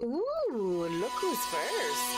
Ooh, look who's first.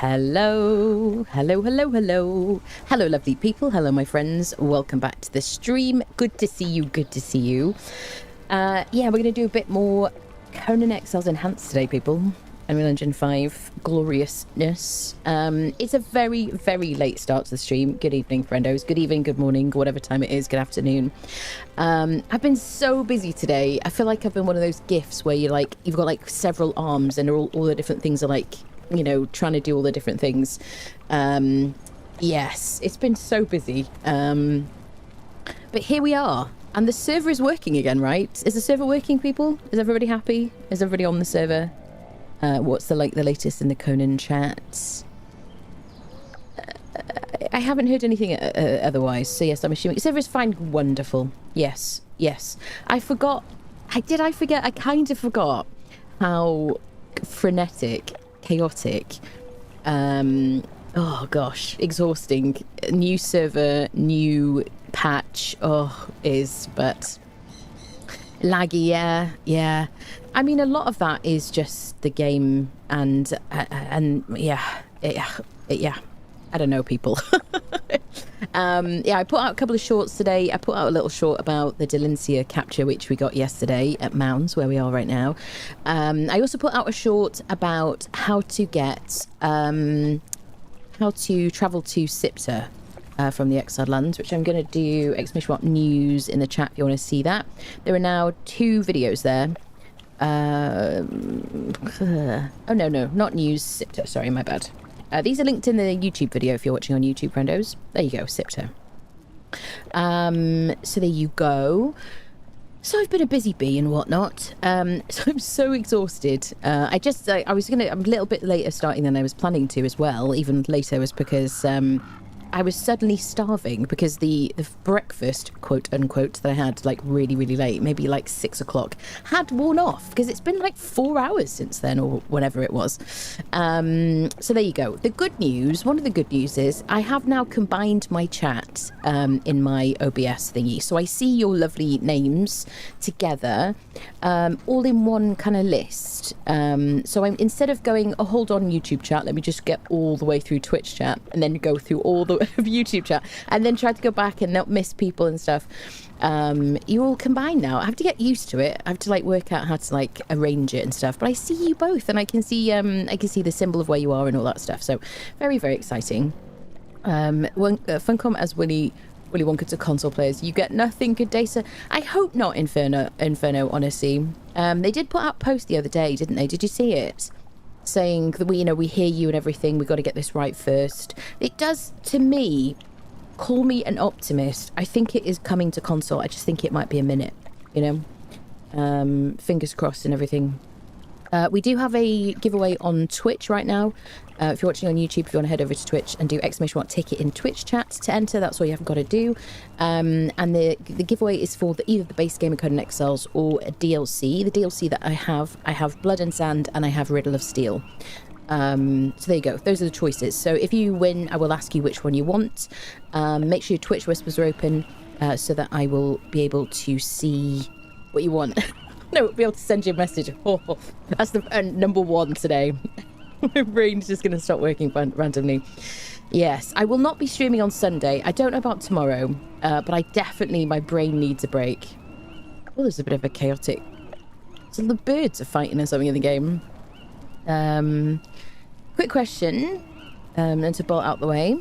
Hello, hello, hello, hello. Hello, lovely people. Hello, my friends. Welcome back to the stream. Good to see you. Good to see you. Yeah, we're going to do a bit more Conan Exiles Enhanced today, people. Unreal Engine 5 gloriousness. It's a very, very late start to the stream. Good evening, friendos. Good evening, good morning, whatever time it is. Good afternoon. I've been so busy today. I feel like I've been one of those gifs where you've got like several arms and all the different things are like, you know, trying to do all the different things. Yes, it's been so busy. But here we are. And the server is working again, right? Is the server working, people? Is everybody happy? Is everybody on the server? What's the latest in the Conan chat? I haven't heard anything otherwise. So yes, I'm assuming server is fine. Wonderful. Yes, yes. I forgot. I forget? I kind of forgot how frenetic, chaotic, oh gosh, exhausting. New server, new patch. But laggy. Yeah. I mean, a lot of that is just the game, and yeah. I don't know, people. Yeah, I put out a couple of shorts today. I put out a little short about the Delincia capture, which we got yesterday at Mounds, where we are right now. I also put out a short about how to travel to Siptah from the Exiled Lands, which I'm going to do !news in the chat if you want to see that. There are now 2 videos there. Oh no, not news, Siptah, sorry, my bad. These are linked in the YouTube video if you're watching on YouTube, friendos. There you go, Siptah. So there you go. So I've been a busy bee and whatnot. So I'm so exhausted. I'm a little bit later starting than I was planning to as well. Even later was because I was suddenly starving because the breakfast, quote unquote, that I had like really, really late, maybe like 6 o'clock, had worn off because it's been like 4 hours since then or whatever it was. So there you go. The good news, one of the good news is I have now combined my chat in my OBS thingy. So I see your lovely names together, all in one kind of list. So I'm, instead of going, oh, hold on, YouTube chat, let me just get all the way through Twitch chat and then go through all the of YouTube chat and then try to go back and not miss people and stuff. You all combine now. I have to get used to it. I have to like work out how to like arrange it and stuff. But I see you both, and I can see the symbol of where you are and all that stuff. So very, very exciting. Funcom as Willy Wonka to console players. You get nothing. Good day, sir. I hope not. Inferno. Honestly, they did put out a post the other day, didn't they? Did you see it? Saying that we hear you and everything, we've got to get this right first. It does, to me, call me an optimist. I think it is coming to console. I just think it might be a minute, fingers crossed and everything. We do have a giveaway on Twitch right now. If you're watching on YouTube, if you want to head over to Twitch and do !ticket in Twitch chat to enter, that's all you have got to do. And the giveaway is for either the base game of Conan Exiles or a DLC. The DLC that I have Blood and Sand and I have Riddle of Steel. So there you go. Those are the choices. So if you win, I will ask you which one you want. Make sure your Twitch whispers are open so that I will be able to see what you want. No, I'll be able to send you a message. Oh, that's the number 1 today. My brain's just going to stop working randomly. Yes, I will not be streaming on Sunday. I don't know about tomorrow, but my brain needs a break. Oh, there's a bit of a chaotic... So the birds are fighting or something in the game. Quick question, and to bolt out the way.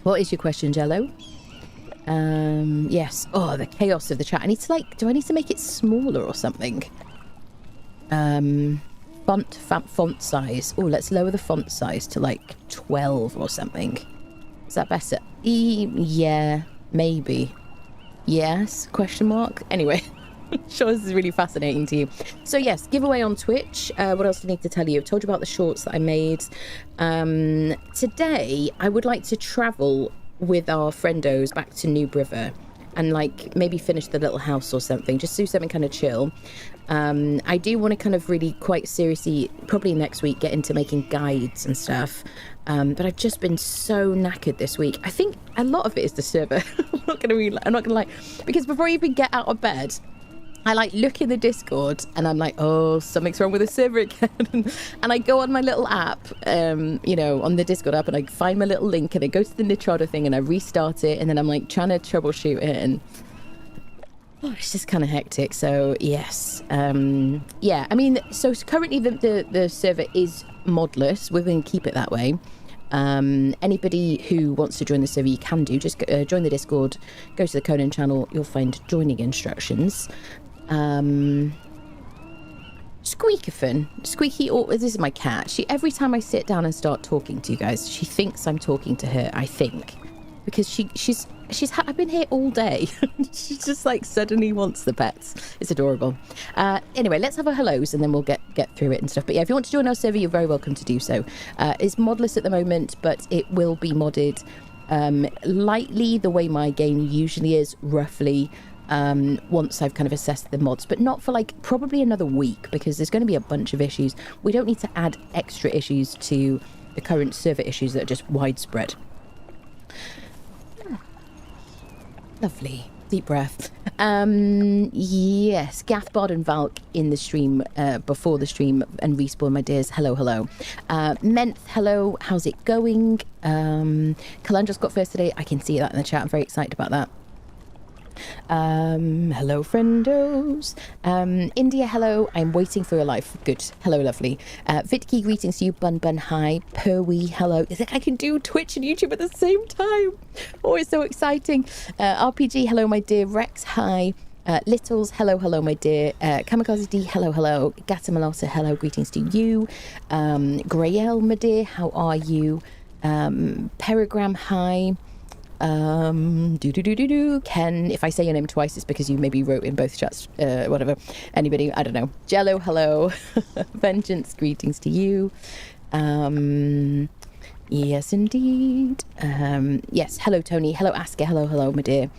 What is your question, Jello? Yes. Oh, the chaos of the chat. I need to do I need to make it smaller or something? Font size. Oh, let's lower the font size to like 12 or something. Is that better? Yeah, maybe. Yes, question mark. Anyway, I'm sure this is really fascinating to you. So yes, giveaway on Twitch. What else do I need to tell you? I've told you about the shorts that I made. Today, I would like to travel with our friendos back to New River and like maybe finish the little house or something, just do something kind of chill. I do want to kind of really quite seriously, probably next week, get into making guides and stuff. But I've just been so knackered this week. I think a lot of it is the server. I'm not gonna lie, because before you even get out of bed, I like look in the Discord and I'm like, oh, something's wrong with the server again. And I go on my little app, you know, on the Discord app, and I find my little link and I go to the Nitroda thing and I restart it, and then I'm like trying to troubleshoot it, and it's just kind of hectic. So yes, yeah. I mean, so currently the server is modless. We're going to keep it that way. Anybody who wants to join the server, you can do. Just join the Discord, go to the Conan channel. You'll find joining instructions. Squeakaphone, Squeaky, this is my cat. Every time I sit down and start talking to you guys, she thinks I'm talking to her, I think, because I've been here all day. She just like suddenly wants the pets. It's adorable. Anyway, let's have a hellos and then we'll get through it and stuff. But yeah, if you want to join our server, you're very welcome to do so. It's modless at the moment, but it will be modded lightly the way my game usually is, roughly. Once I've kind of assessed the mods, but not for like probably another week, because there's going to be a bunch of issues. We don't need to add extra issues to the current server issues that are just widespread. Lovely. Deep breath. Yes, Gathbard and Valk in the stream before the stream, and Respawn, my dears. Hello. Menth, hello. How's it going? Kalandra's got first today. I can see that in the chat. I'm very excited about that. Hello friendos. India, hello. I'm waiting for your life. Good. Hello, lovely. Vitki, greetings to you. Bun hi. Perwy, hello. It's like I can do Twitch and YouTube at the same time. Oh, it's so exciting. RPG, hello my dear. Rex, hi. Littles, hello my dear. Kamikaze D, hello. Gatamalosa, hello, greetings to you. Grael, my dear, how are you? Perigram, hi. Ken, if I say your name twice, it's because you maybe wrote in both chats, whatever. Anybody, I don't know. Jello, hello. Vengeance, greetings to you. Yes, indeed. Yes, hello, Tony. Hello, Asker. Hello, my dear.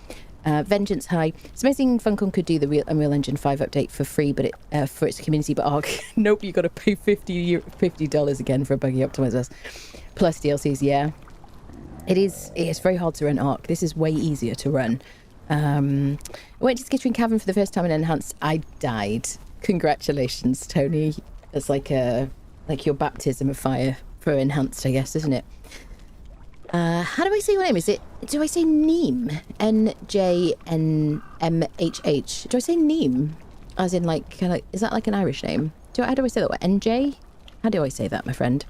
Vengeance, hi. It's amazing Funcom could do the Unreal Engine 5 update for free, but for its community, but nope, you got to pay $50 again for a buggy optimizers. Plus DLCs, yeah. It's very hard to run Ark. This is way easier to run. I went to Skittering Cavern for the first time in Enhanced. I died. Congratulations, Tony. It's like your baptism of fire for Enhanced, I guess, isn't it? How do I say your name? Do I say Neem? NJNMHH. Do I say Neem? As in like, is that like an Irish name? How do I say that? NJ? How do I say that, my friend?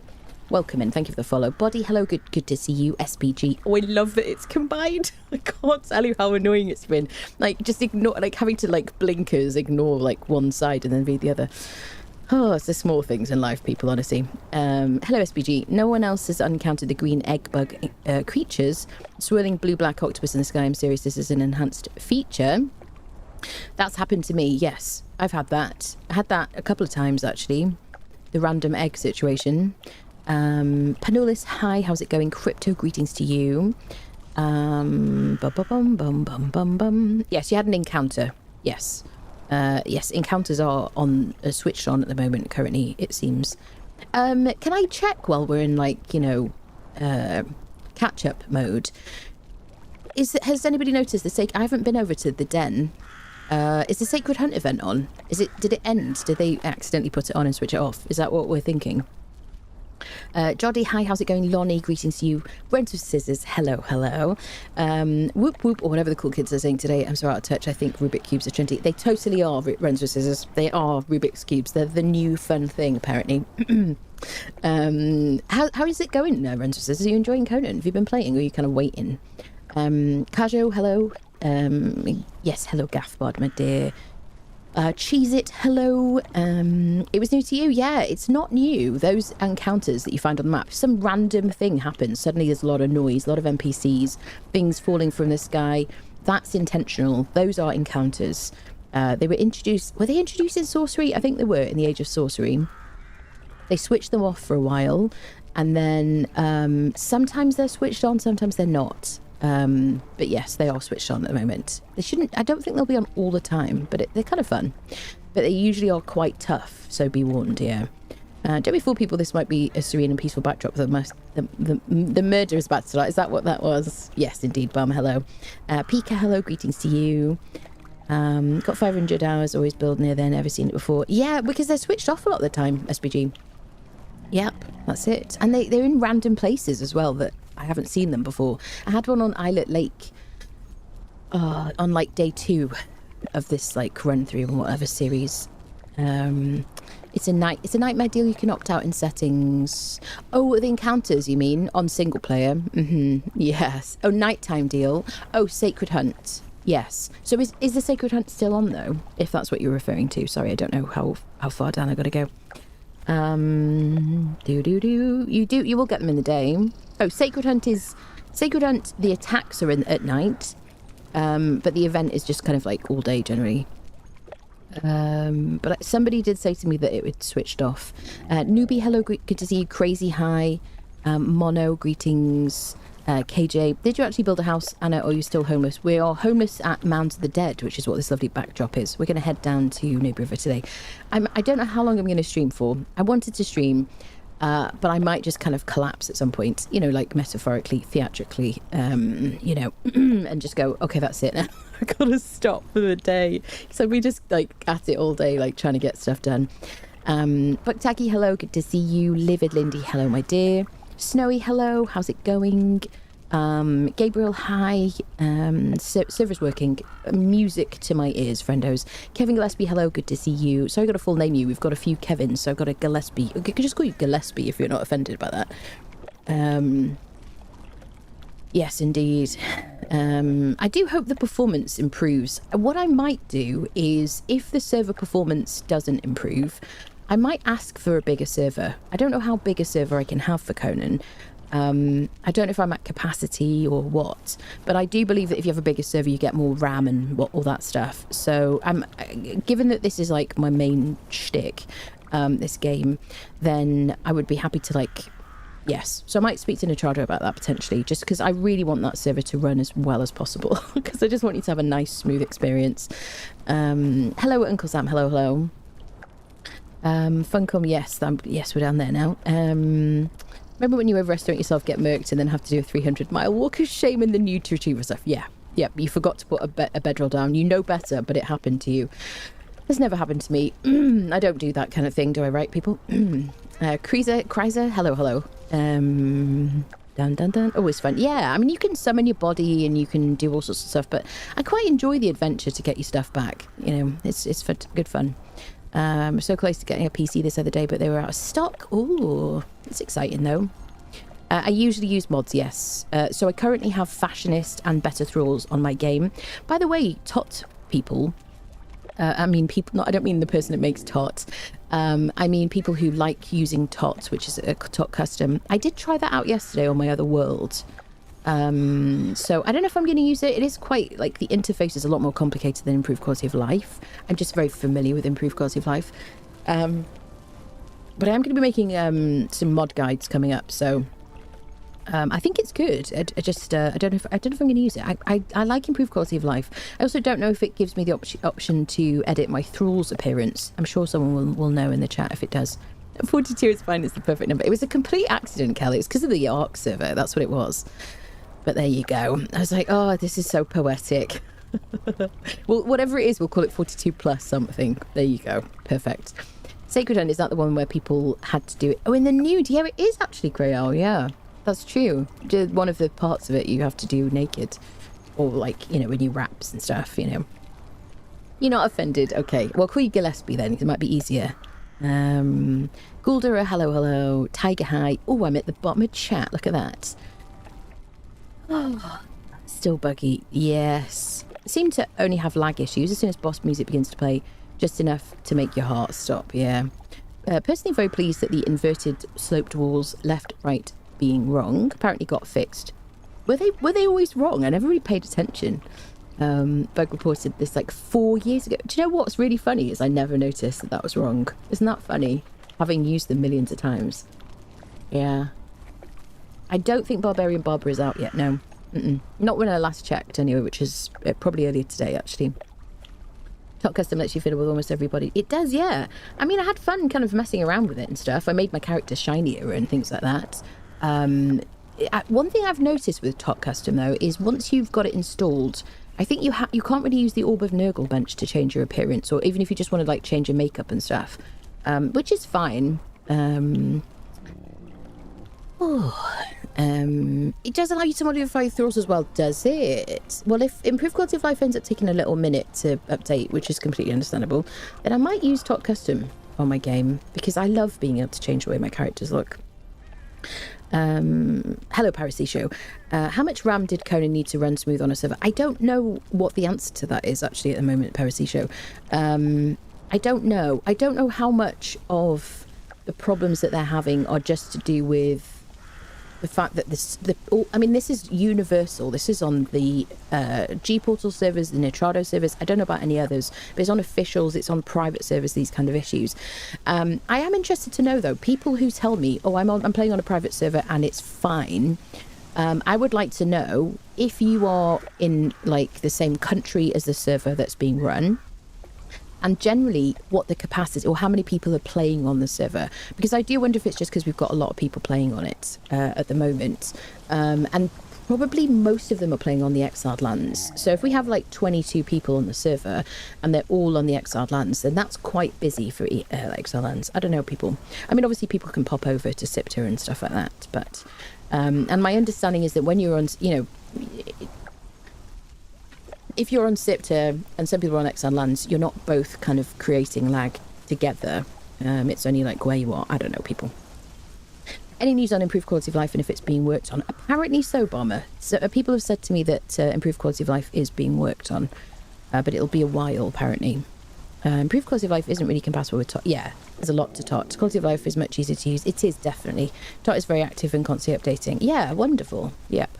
Welcome in. Thank you for the follow. Body, hello. Good to see you. SPG. Oh, I love that it's combined. I can't tell you how annoying it's been. Like, just ignore, like, having to, like, blinkers, ignore, like, one side and then read the other. Oh, it's the small things in life, people, honestly. Hello, SPG. No one else has encountered the green egg bug creatures. Swirling blue-black octopus in the sky. I'm serious. This is an enhanced feature. That's happened to me, yes. I've had that. I had that a couple of times, actually. The random egg situation. Panulis, hi, how's it going? Crypto, greetings to you. Yes, you had an encounter. Yes. Yes, encounters are switched on at the moment currently, it seems. Can I check while we're in, like, you know, catch-up mode? Has anybody noticed I haven't been over to the den. Is the Sacred Hunt event on? Did it end? Did they accidentally put it on and switch it off? Is that what we're thinking? Joddy, hi, how's it going? Lonnie, greetings to you. Rent with Scissors, hello. Whoop whoop, or whatever the cool kids are saying today. I'm so out of touch. I think Rubik Cubes are trendy. They totally are, Rent with Scissors. They are Rubik's Cubes. They're the new fun thing, apparently. How is it going, Rent with Scissors? Are you enjoying Conan? Have you been playing, or are you kind of waiting? Kajo, hello. Yes, hello, Gathbard, my dear. Cheese It, hello. It was new to you. Yeah, it's not new. Those encounters that you find on the map, some random thing happens. Suddenly there's a lot of noise, a lot of NPCs, things falling from the sky. That's intentional. Those are encounters. They were introduced. Were they introduced in Sorcery? I think they were in the Age of Sorcery. They switched them off for a while, and then sometimes they're switched on, sometimes they're not. But yes, they are switched on at the moment. They shouldn't, I don't think they'll be on all the time, but they're kind of fun. But they usually are quite tough, so be warned, yeah. Don't be fool, people, this might be a serene and peaceful backdrop. The murder is about to start. Is that what that was? Yes, indeed, Bum, hello. Pika, hello, greetings to you. Got 500 hours, always build near there, never seen it before. Yeah, because they're switched off a lot of the time, SPG. Yep, that's it. And they're in random places as well that I haven't seen them before. I had one on Islet Lake on like day 2 of this like run through and whatever series. It's a nightmare deal. You can opt out in settings. Oh, the encounters, you mean, on single player? Yes. Oh, nighttime deal. Oh, Sacred Hunt. Yes. So is the Sacred Hunt still on though? If that's what you're referring to. Sorry, I don't know how far down I got to go. You will get them in the day. Oh, Sacred Hunt. The attacks are at night, but the event is just kind of like all day generally. But somebody did say to me that it was switched off. Newbie, hello, good to see you. Crazy hi. Mono, greetings. KJ, did you actually build a house, Anna, or are you still homeless? We are homeless at Mound of the Dead, which is what this lovely backdrop is. We're going to head down to Noob River today. I don't know how long I'm going to stream for. I wanted to stream, but I might just kind of collapse at some point, you know, like metaphorically, theatrically, you know, and just go, okay, that's it now. I gotta stop for the day. So we just like at it all day, like trying to get stuff done. Buktaki, hello, good to see you. Livid Lindy, hello, my dear. Snowy, hello, how's it going? Gabriel, hi. Server's working. Music to my ears, friendos. Kevin Gillespie, hello, good to see you. So I got a full name you. We've got a few Kevins, so I've got a Gillespie. I could just call you Gillespie if you're not offended by that. Yes, indeed. I do hope the performance improves. What I might do is, if the server performance doesn't improve, I might ask for a bigger server. I don't know how big a server I can have for Conan. I don't know if I'm at capacity or what, but I do believe that if you have a bigger server, you get more RAM and all that stuff. So given that this is like my main shtick, this game, then I would be happy to like, yes. So I might speak to Nitrado about that potentially, just because I really want that server to run as well as possible, because I just want you to have a nice, smooth experience. Hello, Uncle Sam. Hello, hello. Funcom, yes, we're down there now. Remember when you overestimate yourself, get murked, and then have to do a 300-mile walk of shame in the nude retriever stuff? Yeah, yep, you forgot to put a bedroll down. You know better, but it happened to you. It's never happened to me. I don't do that kind of thing, do I, right, people? Kreiser, hello. Dun. Always fun. Yeah, I mean, you can summon your body and you can do all sorts of stuff, but I quite enjoy the adventure to get your stuff back. You know, it's good fun. So close to getting a PC this other day, but they were out of stock. Ooh, it's exciting though. I usually use mods, yes. So I currently have Fashionist and Better Thralls on my game. By the way, tot people, I mean people, I don't mean the person that makes tot. I mean people who like using tot, which is a tot custom. I did try that out yesterday on my other world. So I don't know if I'm going to use it. It is quite, like, the interface is a lot more complicated than Improved Quality of Life. I'm just very familiar with Improved Quality of Life. But I am going to be making some mod guides coming up, so I think it's good. I don't know if I'm going to use it. I like Improved Quality of Life. I also don't know if it gives me the option to edit my Thrall's appearance. I'm sure someone will know in the chat if it does. 42 is fine. It's the perfect number. It was a complete accident, Kelly. It's because of the ARC server. That's what it was. But there you go. I was like, oh, this is so poetic. Well, whatever it is, we'll call it 42 plus something. There you go. Perfect. Sacred Hunt, is that the one where people had to do it? Oh, in the nude. Yeah, it is actually Grail. Yeah, that's true. One of the parts of it you have to do naked. Or, like, you know, when you raps and stuff, you know. You're not offended. Okay. Well, call you Gillespie then. It might be easier. Gouldera, hello. Tiger High. Oh, I'm at the bottom of chat. Look at that. Oh, still buggy. Yes. Seem to only have lag issues as soon as boss music begins to play, just enough to make your heart stop. Yeah. Personally very pleased that the inverted sloped walls left right being wrong apparently got fixed. Were they always wrong? I never really paid attention. Bug reported this like 4 years ago. Do you know what's really funny is I never noticed that was wrong. Isn't that funny? Having used them millions of times. Yeah. I don't think Barbarian Barber is out yet, no. Not when I last checked, anyway, which is probably earlier today, actually. Top Custom lets you fiddle with almost everybody. It does, yeah. I mean, I had fun kind of messing around with it and stuff. I made my character shinier and things like that. One thing I've noticed with Top Custom, though, is once you've got it installed, I think you can't really use the Orb of Nurgle bench to change your appearance, or even if you just want to like change your makeup and stuff, which is fine. It does allow you to modify thralls as well, does it? Well, if improved quality of life ends up taking a little minute to update, which is completely understandable, then I might use Tot Custom on my game, because I love being able to change the way my characters look. Hello, Piracy Show. How much RAM did Conan need to run smooth on a server? I don't know what the answer to that is actually at the moment, Piracy Show. I don't know. I don't know how much of the problems that they're having are just to do with the fact that this is universal. This is on the G-Portal servers, the Nitrado servers. I don't know about any others, but it's on officials, it's on private servers, these kind of issues. I am interested to know, though, people who tell me, oh, I'm playing on a private server and it's fine. I would like to know if you are in, like, the same country as the server that's being run, and generally what the capacity or how many people are playing on the server, because I do wonder if it's just because we've got a lot of people playing on it at the moment, and probably most of them are playing on the exiled lands. So if we have like 22 people on the server and they're all on the exiled lands, then that's quite busy for exiled lands. I don't know, people, I mean, obviously people can pop over to Siptah and stuff like that, but and my understanding is that when you're on, you know, if you're on Siptah and some people are on exiled lands, you're not both kind of creating lag together. It's only like where you are. I don't know, people. Any news on improved quality of life and if it's being worked on? Apparently so, Bomber. So people have said to me that improved quality of life is being worked on, but it'll be a while, apparently. Improved quality of life isn't really compatible with Tot. Yeah, there's a lot to Tot. Quality of life is much easier to use. It is, definitely. Tot is very active and constantly updating. Yeah, wonderful. Yep.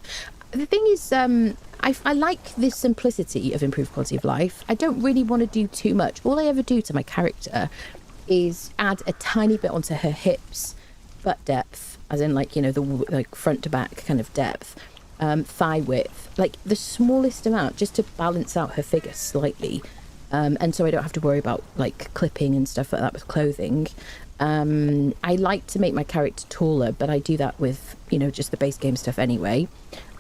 The thing is, I like this simplicity of improved quality of life. I don't really want to do too much. All I ever do to my character is add a tiny bit onto her hips, butt depth, as in like, you know, the like front to back kind of depth, thigh width, like the smallest amount, just to balance out her figure slightly, and so I don't have to worry about like clipping and stuff like that with clothing. I like to make my character taller, but I do that with, you know, just the base game stuff anyway.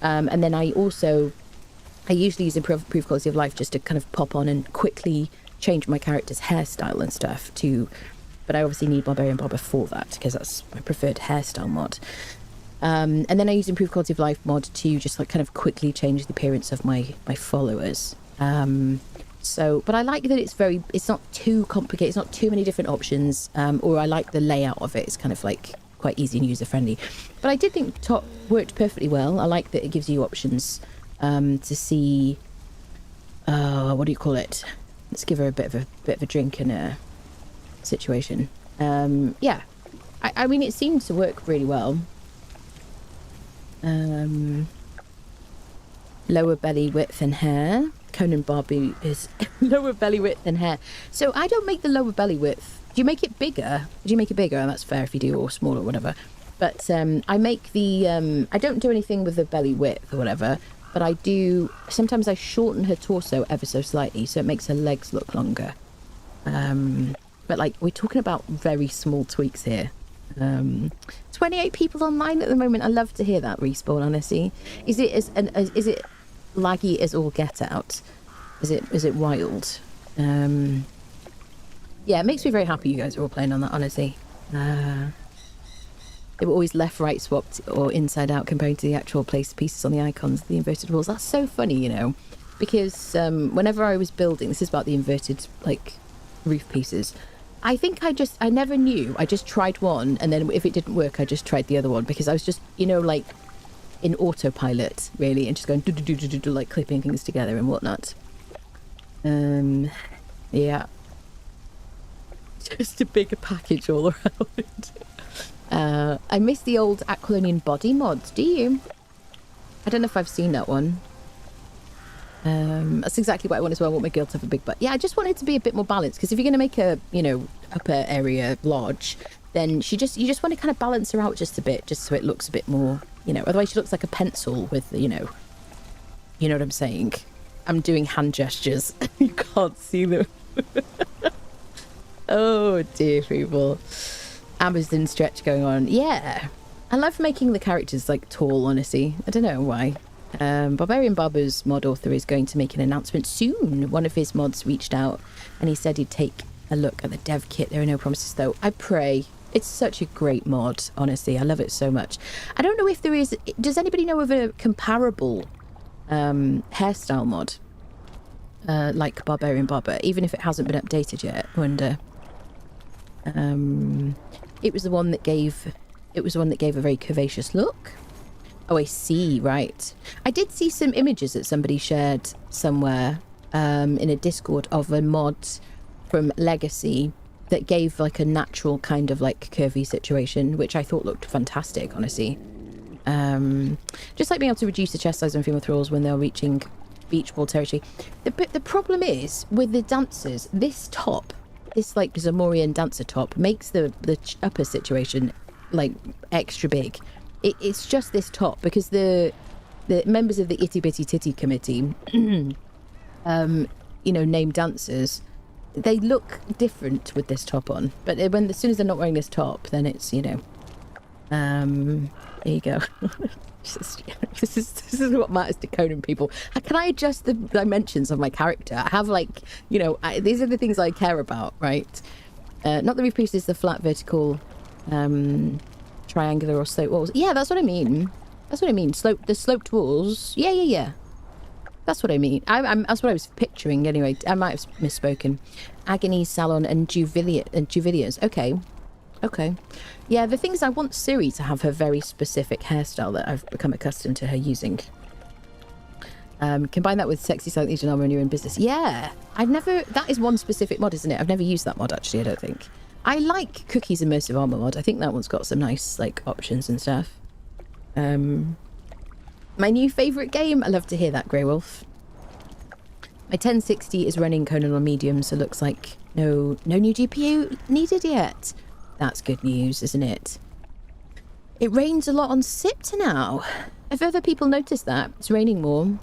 And then I usually use improved quality of life just to kind of pop on and quickly change my character's hairstyle and stuff too. But I obviously need Barbarian Bobber for that, because that's my preferred hairstyle mod. And then I use improved quality of life mod to just like kind of quickly change the appearance of my followers. But I like that it's not too complicated, it's not too many different options, or I like the layout of it. It's kind of like quite easy and user friendly. But I did think Tot worked perfectly well. I like that it gives you options to see, what do you call it? Let's give her a bit of a drink and a situation. Yeah, I mean, it seems to work really well. Lower belly width and hair. Conan Barbie is lower belly width and hair. So I don't make the lower belly width. Do you make it bigger? Do you make it bigger? And that's fair if you do, or smaller or whatever. But I make the I don't do anything with the belly width or whatever, but I do sometimes I shorten her torso ever so slightly, so it makes her legs look longer. But like, we're talking about very small tweaks here. 28 people online at the moment. I love to hear that, Respawn, honestly. Is it laggy as all get out? Is it wild? Yeah, it makes me very happy you guys are all playing on that, honestly. They were always left, right swapped or inside out comparing to the actual placed pieces on the icons, the inverted walls. That's so funny, you know, because whenever I was building, this is about the inverted like roof pieces, I think I never knew. I just tried one, and then if it didn't work, I just tried the other one, because I was just, you know, like in autopilot really, and just going do like clipping things together and whatnot. Yeah, just a bigger package all around. I miss the old Aquilonian body mods. Do you? I don't know if I've seen that one. That's exactly what I want as well. I want my girl to have a big butt. Yeah, I just want it to be a bit more balanced, because if you're going to make a, you know, upper area large, then you just want to kind of balance her out just a bit, just so it looks a bit more, you know, otherwise she looks like a pencil with, you know what I'm saying. I'm doing hand gestures. You can't see them. Oh dear, people. Amazon stretch going on. Yeah, I love making the characters like tall, honestly. I don't know why. Barbarian Barber's mod author is going to make an announcement soon. One of his mods reached out and he said he'd take a look at the dev kit. There are no promises though. I pray. It's such a great mod, honestly. I love it so much. I don't know if there is... Does anybody know of a comparable hairstyle mod like Barbarian Barber, even if it hasn't been updated yet? I wonder. It was the one that gave a very curvaceous look. Oh, I see. Right. I did see some images that somebody shared somewhere in a Discord of a mod from Legacy that gave like a natural kind of like curvy situation, which I thought looked fantastic, honestly. Just like being able to reduce the chest size on female thralls when they're reaching beach ball territory. The problem is with the dancers, this top, this like Zamorian dancer top makes the upper situation like extra big. It's just this top because the members of the Itty Bitty Titty Committee, named dancers, they look different with this top on. But as soon as they're not wearing this top, then it's, there you go. This is what matters to Conan people. Can I adjust the dimensions of my character? I have these are the things I care about, right? Not the roof piece is the flat vertical, triangular or sloped walls. Yeah, that's what I mean. The sloped walls. Yeah. That's what I mean. That's what I was picturing anyway. I might have misspoken. Agony, Salon, and Juvilias. Okay. Yeah, the things I want Siri to have her very specific hairstyle that I've become accustomed to her using. Combine that with sexy silent legion armor when you're in business. Yeah, that is one specific mod, isn't it? I've never used that mod actually, I don't think. I like Cookie's immersive armor mod. I think that one's got some nice like options and stuff. My new favourite game. I love to hear that, Grey Wolf. My 1060 is running Conan on medium, so looks like no new GPU needed yet. That's good news, isn't it? It rains a lot on Siptah now. Have other people noticed that? It's raining more.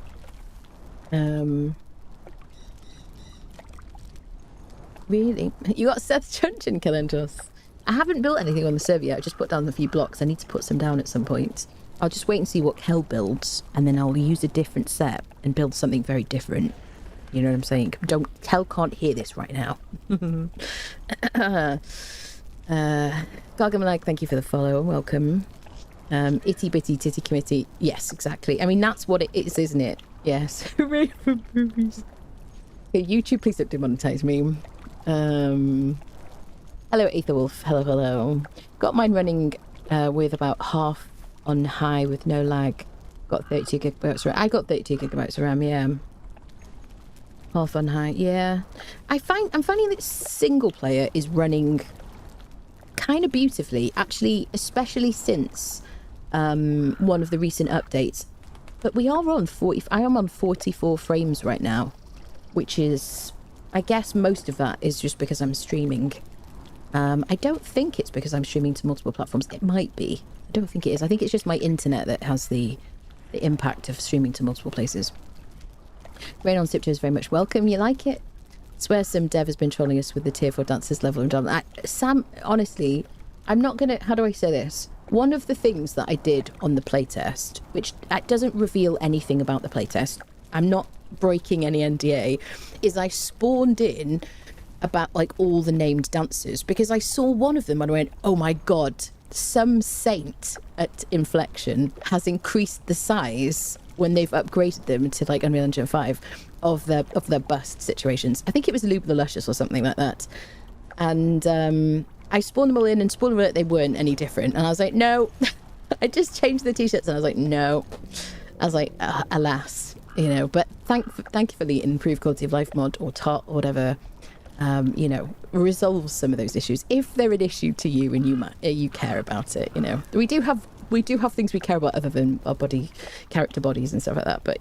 Really? You got Seth Chuncheon, Kalentos. I haven't built anything on the server yet. I just put down a few blocks. I need to put some down at some point. I'll just wait and see what Kel builds, and then I'll use a different set and build something very different. You know what I'm saying? Kel can't hear this right now. Gargamelag, thank you for the follow and welcome. Itty Bitty Titty Committee. Yes, exactly. I mean, that's what it is, isn't it? Yes. Hooray for boobies. Okay, YouTube, please don't demonetize me. Hello, Aetherwolf. Hello. Got mine running with about half on high with no lag. Got 32 gigabytes RAM. I got 32 gigabytes of RAM, yeah. Half on high, yeah. I'm finding that single player is running kind of beautifully, actually, especially since one of the recent updates. But we are on I am on 44 frames right now, which is, I guess most of that is just because I'm streaming. I don't think it's because I'm streaming to multiple platforms. It might be. I don't think it is. I think it's just my internet that has the impact of streaming to multiple places. Rain on Siptah is very much welcome. You like it? I swear some dev has been trolling us with the tier 4 dancers level. Sam, honestly, I'm not going to... How do I say this? One of the things that I did on the playtest, which doesn't reveal anything about the playtest, I'm not breaking any NDA, is I spawned in about like all the named dancers because I saw one of them and I went, oh my god, some saint at Inflection has increased the size when they've upgraded them to like Unreal Engine 5 of the bust situations. I think it was Lube the Luscious or something like that. And I spawned them all in and spoiler alert, they weren't any different. And I was like, no. I just changed the t-shirts and I was like, no. I was like, alas, but thank you for the improved quality of life mod or TOT or whatever. Resolves some of those issues if they're an issue to you and you care about it. We do have things we care about other than our character bodies and stuff like that. But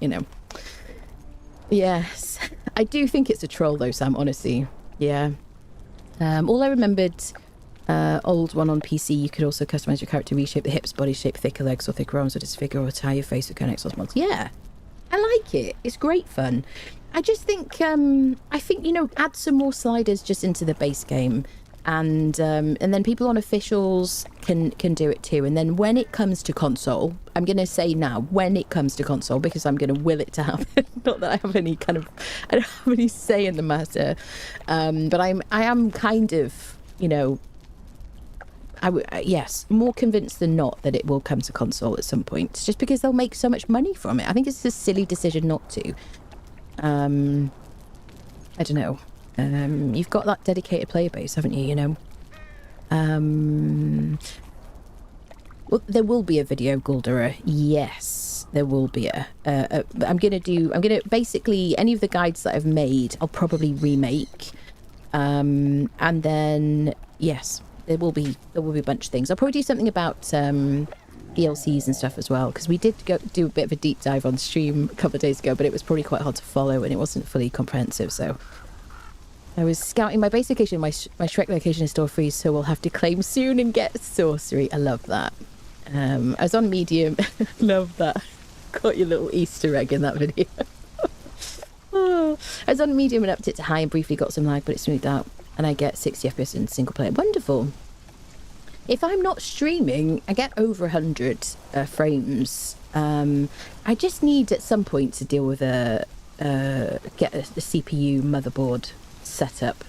yes, I do think it's a troll though, Sam. Honestly, yeah. All I remembered, old one on PC, you could also customize your character, reshape the hips, body shape, thicker legs or thicker arms, or disfigure or tie your face with Conan Exiles mods. Yeah, I like it. It's great fun. I just think, add some more sliders just into the base game. and then people on officials can do it too. And then when it comes to console, I'm going to say now, when it comes to console, because I'm going to will it to happen. Not that I don't have any say in the matter, but I am kind of, yes, more convinced than not that it will come to console at some point, just because they'll make so much money from it. I think it's a silly decision not to. I don't know. You've got that dedicated player base, haven't you? Well, there will be a video, Gulderer. Yes, there will be I'm gonna basically any of the guides that I've made, I'll probably remake. And then yes, there will be a bunch of things. I'll probably do something about DLCs and stuff as well, because we did do a bit of a deep dive on stream a couple of days ago, but it was probably quite hard to follow and it wasn't fully comprehensive. So I was scouting my base location. My Shrek location is still free, so we'll have to claim soon and get sorcery. I love that. I was on medium. Love that. Got your little Easter egg in that video. Oh, I was on medium and upped it to high and briefly got some lag, but it smoothed out, and I get 60 FPS in single player. Wonderful. If I'm not streaming, I get over 100 frames. I just need at some point to deal with get a CPU motherboard setup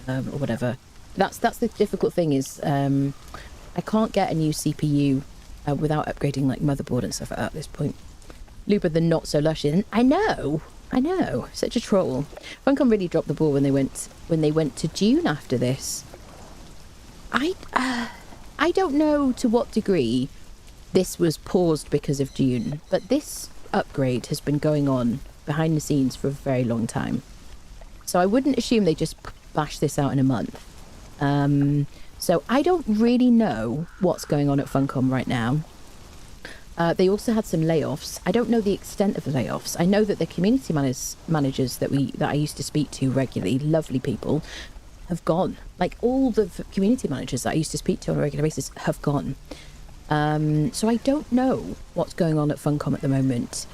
or whatever. That's the difficult thing is I can't get a new CPU without upgrading like motherboard and stuff like that at this point. Luba the not so luscious. I know, such a troll. Funcom really dropped the ball when they went to June after this. I don't know to what degree this was paused because of June, but this upgrade has been going on behind the scenes for a very long time. So I wouldn't assume they just bash this out in a month. So I don't really know what's going on at Funcom right now. They also had some layoffs. I don't know the extent of the layoffs. I know that the community managers that I used to speak to regularly, lovely people, have gone. Like all the community managers that I used to speak to on a regular basis have gone. So I don't know what's going on at Funcom at the moment.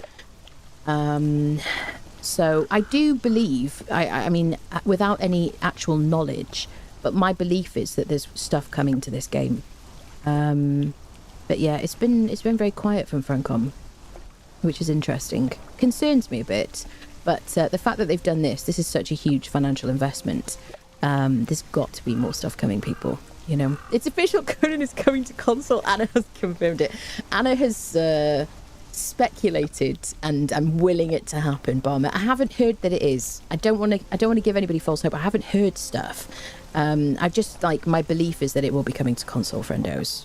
So I do believe, I mean, without any actual knowledge, but my belief is that there's stuff coming to this game. But yeah, it's been very quiet from Funcom, which is interesting. Concerns me a bit, but the fact that they've done this is such a huge financial investment. There's got to be more stuff coming, people. It's official. Conan is coming to console. Anna has confirmed it. Anna has speculated, and I'm willing it to happen. Barmer, I haven't heard that it is. I don't want to give anybody false hope. I haven't heard stuff. I've just my belief is that it will be coming to console, friendos.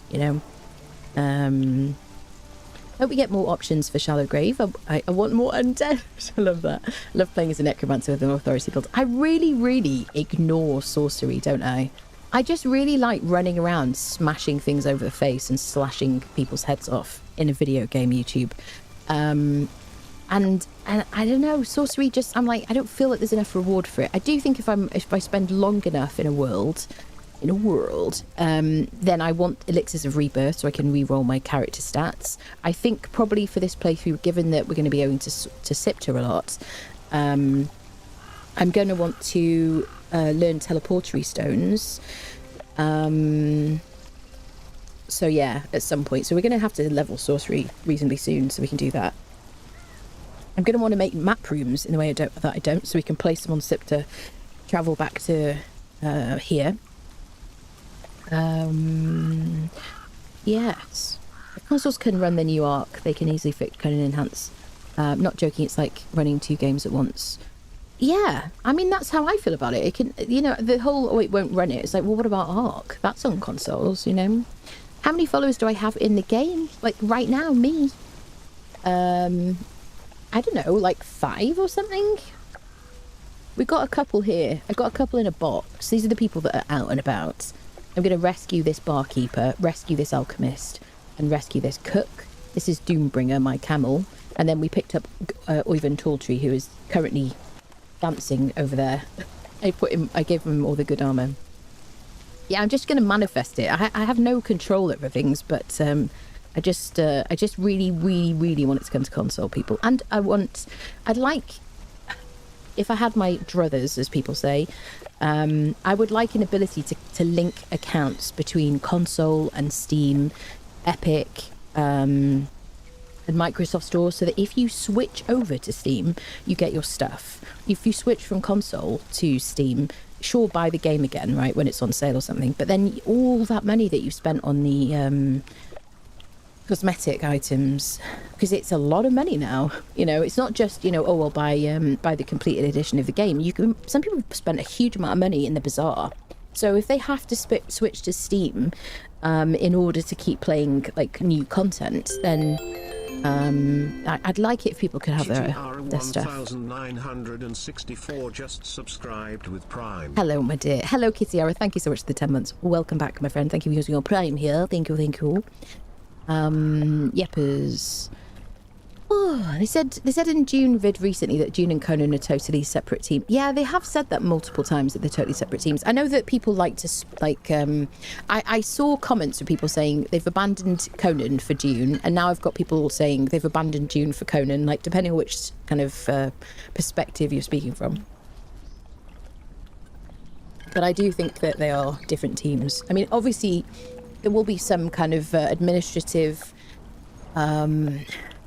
Hope we get more options for Shallow Grave. I want more undead. I love that. I love playing as a necromancer with an authority build. I really, really ignore sorcery, don't I? I just really like running around, smashing things over the face and slashing people's heads off in a video game YouTube. And I don't know, sorcery just, I'm like, I don't feel like there's enough reward for it. I do think if I spend long enough in a world, then I want elixirs of rebirth so I can re-roll my character stats. I think probably for this playthrough, given that we're going to be going to Siptah a lot, I'm going to want to learn teleportory stones. So yeah, at some point. So we're going to have to level sorcery reasonably soon so we can do that. I'm going to want to make map rooms in the way that I don't, so we can place them on Siptah, travel back to here. Yes. If consoles can run the new Arc, they can easily fit Conan Enhance. Not joking, it's like running 2 games at once. Yeah, I mean, that's how I feel about it. It can, the whole, it won't run it. It's like, well, what about Arc? That's on consoles, How many followers do I have in the game? Like, right now, me. I don't know, 5 or something? We've got a couple here. I've got a couple in a box. These are the people that are out and about. I'm going to rescue this barkeeper, rescue this alchemist, and rescue this cook. This is Doombringer, my camel. And then we picked up Oyvind Talltree, who is currently dancing over there. I gave him all the good armor. Yeah, I'm just going to manifest it. I have no control over things, but I just really, really, really want it to come to console, people. And I'd like if I had my druthers, as people say, I would like an ability to link accounts between console and Steam, Epic, and Microsoft Store, so that if you switch over to Steam, you get your stuff. If you switch from console to Steam, sure, buy the game again, right, when it's on sale or something, but then all that money that you spent on the cosmetic items, because it's a lot of money now, you know, it's not just, you know, oh, well, buy the completed edition of the game. Some people have spent a huge amount of money in the bazaar, so if they have to switch to Steam in order to keep playing like new content, then I'd like it if people could have their stuff. 1964 just subscribed with Prime. Hello, my dear. Hello, Kittiara. Thank you so much for the 10 months. Welcome back, my friend. Thank you for using your Prime here. Thank you. Yepers. Oh, they said in June vid recently that June and Conan are totally separate teams. Yeah, they have said that multiple times, that they're totally separate teams. I know that people like to, I saw comments from people saying they've abandoned Conan for June, and now I've got people saying they've abandoned June for Conan, like depending on which kind of perspective you're speaking from. But I do think that they are different teams. I mean, obviously, there will be some kind of administrative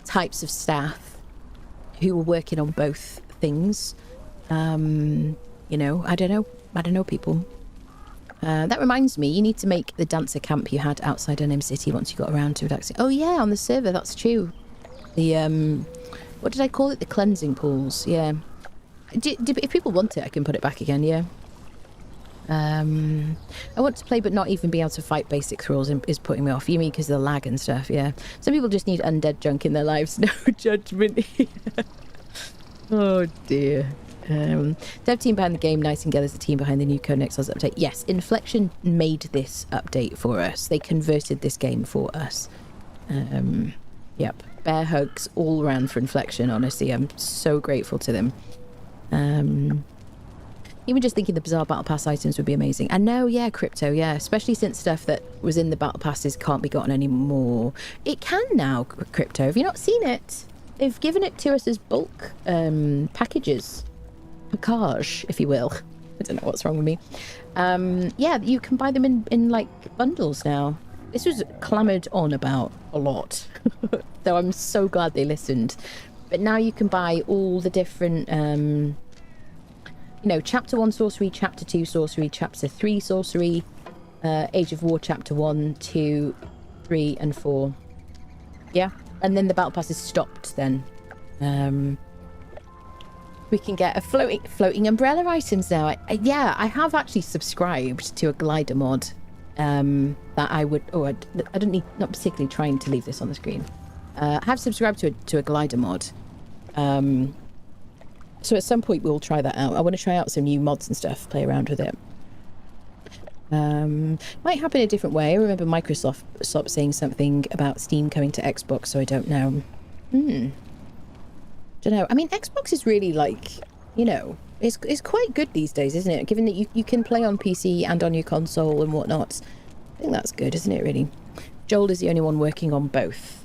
types of staff who are working on both things. You know, I don't know people. That reminds me, you need to make the dancer camp you had outside NM City once you got around to relaxing. Oh yeah, on the server, that's true. The what did I call it? The cleansing pools. Yeah. If people want it, I can put it back again. Yeah. I want to play but not even be able to fight basic thralls is putting me off. You mean because of the lag and stuff? Yeah. Some people just need undead junk in their lives. No judgment here. Oh dear. Dev team behind the game, Nightingale is the team behind the new Conan Exiles update. Yes, Inflection made this update for us. They converted this game for us. Yep. Bear hugs all around for Inflection, honestly. I'm so grateful to them. Even just thinking the Bazaar Battle Pass items would be amazing. And no, yeah, crypto, yeah. Especially since stuff that was in the Battle Passes can't be gotten anymore. It can now, crypto. Have you not seen it? They've given it to us as bulk packages. Package, if you will. I don't know what's wrong with me. Yeah, you can buy them in like bundles now. This was clamoured on about a lot. So I'm so glad they listened. But now you can buy all the different... you know, Chapter 1 Sorcery, Chapter 2 Sorcery, Chapter 3 Sorcery, Age of War Chapter 1, 2, 3, and 4. Yeah. And then the Battle Pass is stopped then. We can get a floating umbrella items now. Yeah, I have actually subscribed to a glider mod that I would... Oh, I don't need... Not particularly trying to leave this on the screen. I have subscribed to a glider mod. So at some point we'll try that out. I want to try out some new mods and stuff, play around with it. Might happen a different way. I remember Microsoft stopped saying something about Steam coming to Xbox, so I don't know. Don't know. I mean, Xbox is really like, you know, it's quite good these days, isn't it? Given that you can play on PC and on your console and whatnot. I think that's good, isn't it, really? Joel is the only one working on both.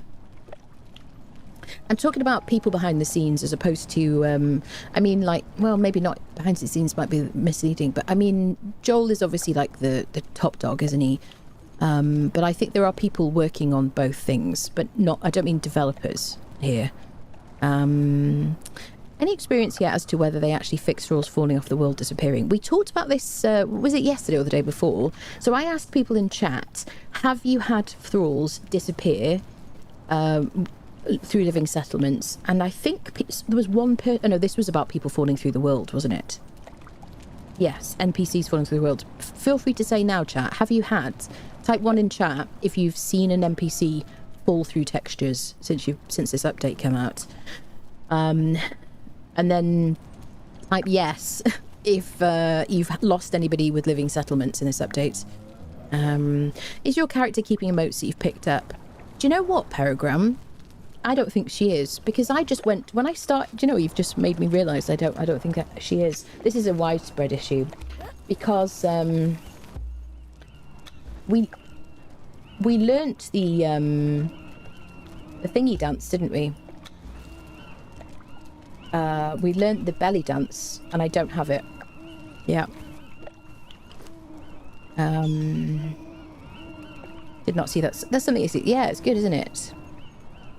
I'm talking about people behind the scenes as opposed to, I mean, like, well, maybe not behind the scenes might be misleading, but I mean, Joel is obviously like the top dog, isn't he? But I think there are people working on both things, but not, I don't mean developers here. Any experience yet as to whether they actually fix thralls falling off the world disappearing? We talked about this, was it yesterday or the day before? So I asked people in chat, have you had thralls disappear through living settlements? And I think there was one no, this was about people falling through the world, wasn't it? Yes, NPCs falling through the world. Feel free to say now, chat. Have you had? Type 1 in chat if you've seen an NPC fall through textures since this update came out. And then type yes if you've lost anybody with living settlements in this update. Is your character keeping emotes that you've picked up? Do you know what, Peregram? I don't think she is, because I just went when I start. Do you know? You've just made me realise I don't think that she is. This is a widespread issue because we learnt the thingy dance, didn't we? We learnt the belly dance, and I don't have it. Yeah. Did not see that. That's something. Yeah, it's good, isn't it?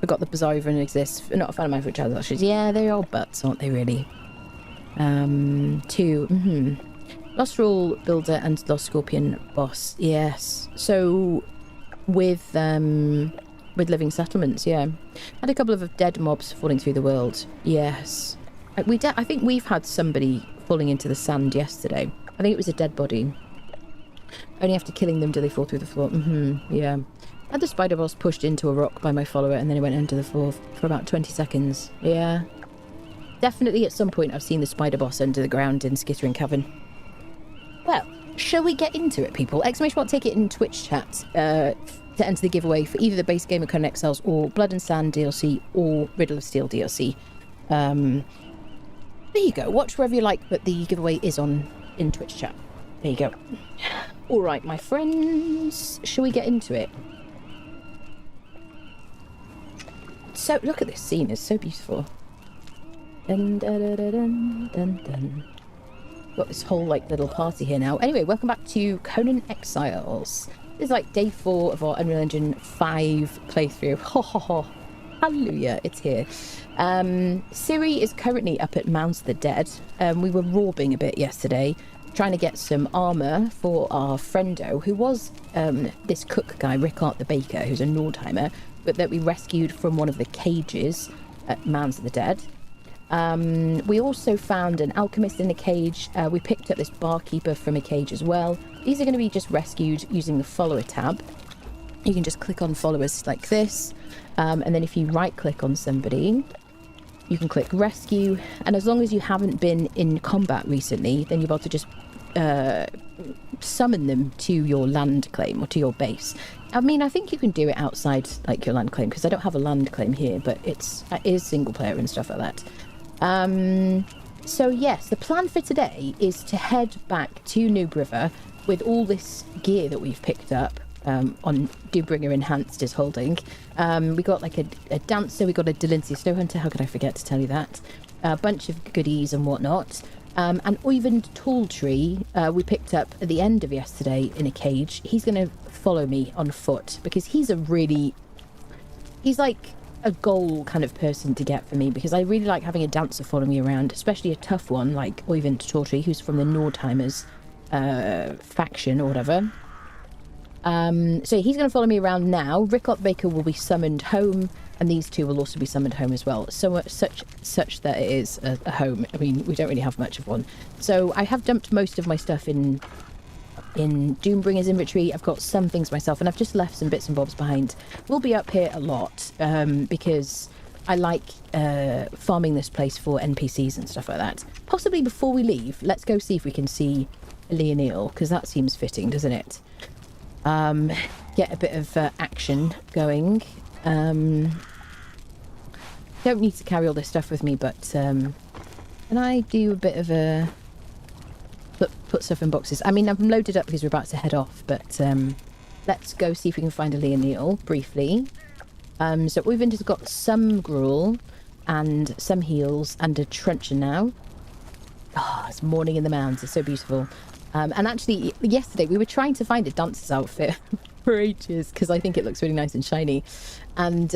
Forgot the bizarre even exists. Not a fan of my foot child lashes. Yeah, they're all butts, aren't they? Really. 2. Lost Rule Builder and Lost Scorpion Boss. Yes. So with living settlements, yeah. Had a couple of dead mobs falling through the world. Yes. I think we've had somebody falling into the sand yesterday. I think it was a dead body. Only after killing them do they fall through the floor. Yeah. Had the spider boss pushed into a rock by my follower, and then he went into the floor for about 20 seconds. Yeah. Definitely at some point I've seen the spider boss under the ground in Skittering Cavern. Well, shall we get into it, people? !Take it in Twitch chat to enter the giveaway for either the base game of Conan Exiles or Blood and Sand DLC or Riddle of Steel DLC. There you go. Watch wherever you like, but the giveaway is on in Twitch chat. There you go. All right, my friends. Shall we get into it? So, look at this scene. It's so beautiful. Dun, dun, dun, dun, dun, dun. Got this whole little party here now. Anyway, welcome back to Conan Exiles. This is day 4 of our Unreal Engine 5 playthrough. Ho ho ho. Hallelujah, it's here. Siri is currently up at Mounds of the Dead. We were robbing a bit yesterday, trying to get some armour for our friendo, who was this cook guy, Rickard the Baker, who's a Nordheimer, but that we rescued from one of the cages at Mounds of the Dead. We also found an alchemist in a cage. We picked up this barkeeper from a cage as well. These are going to be just rescued using the follower tab. You can just click on followers like this. And then if you right click on somebody, you can click rescue. And as long as you haven't been in combat recently, then you're able to just summon them to your land claim or to your base. I mean, I think you can do it outside your land claim, because I don't have a land claim here, but it is single player and stuff like that. So yes, the plan for today is to head back to Noob River with all this gear that we've picked up on Doombringer Enhanced is holding. We got a dancer, we got a Delincia Snow Hunter, how could I forget to tell you that? A bunch of goodies and whatnot. And Oyvind Talltree we picked up at the end of yesterday in a cage. He's going to follow me on foot because he's like a goal kind of person to get for me, because I really like having a dancer follow me around, especially a tough one like Oyvind Talltree, who's from the Nordheimers faction or whatever. So he's going to follow me around now. Rickard Baker will be summoned home, and these two will also be summoned home as well. So such that it is a home. I mean, we don't really have much of one. So I have dumped most of my stuff in Doombringer's inventory. I've got some things myself, and I've just left some bits and bobs behind. We'll be up here a lot because I like farming this place for NPCs and stuff like that. Possibly before we leave, let's go see if we can see Leonil, because that seems fitting, doesn't it? Get a bit of action going. Don't need to carry all this stuff with me, but can I do a bit of a put stuff in boxes? I mean, I'm loaded up because we're about to head off, but let's go see if we can find a Leonil briefly. So we've just got some gruel and some heals and a truncheon now. Oh, it's morning in the mounds. It's so beautiful. And actually, yesterday we were trying to find a dancer's outfit for ages because I think it looks really nice and shiny. And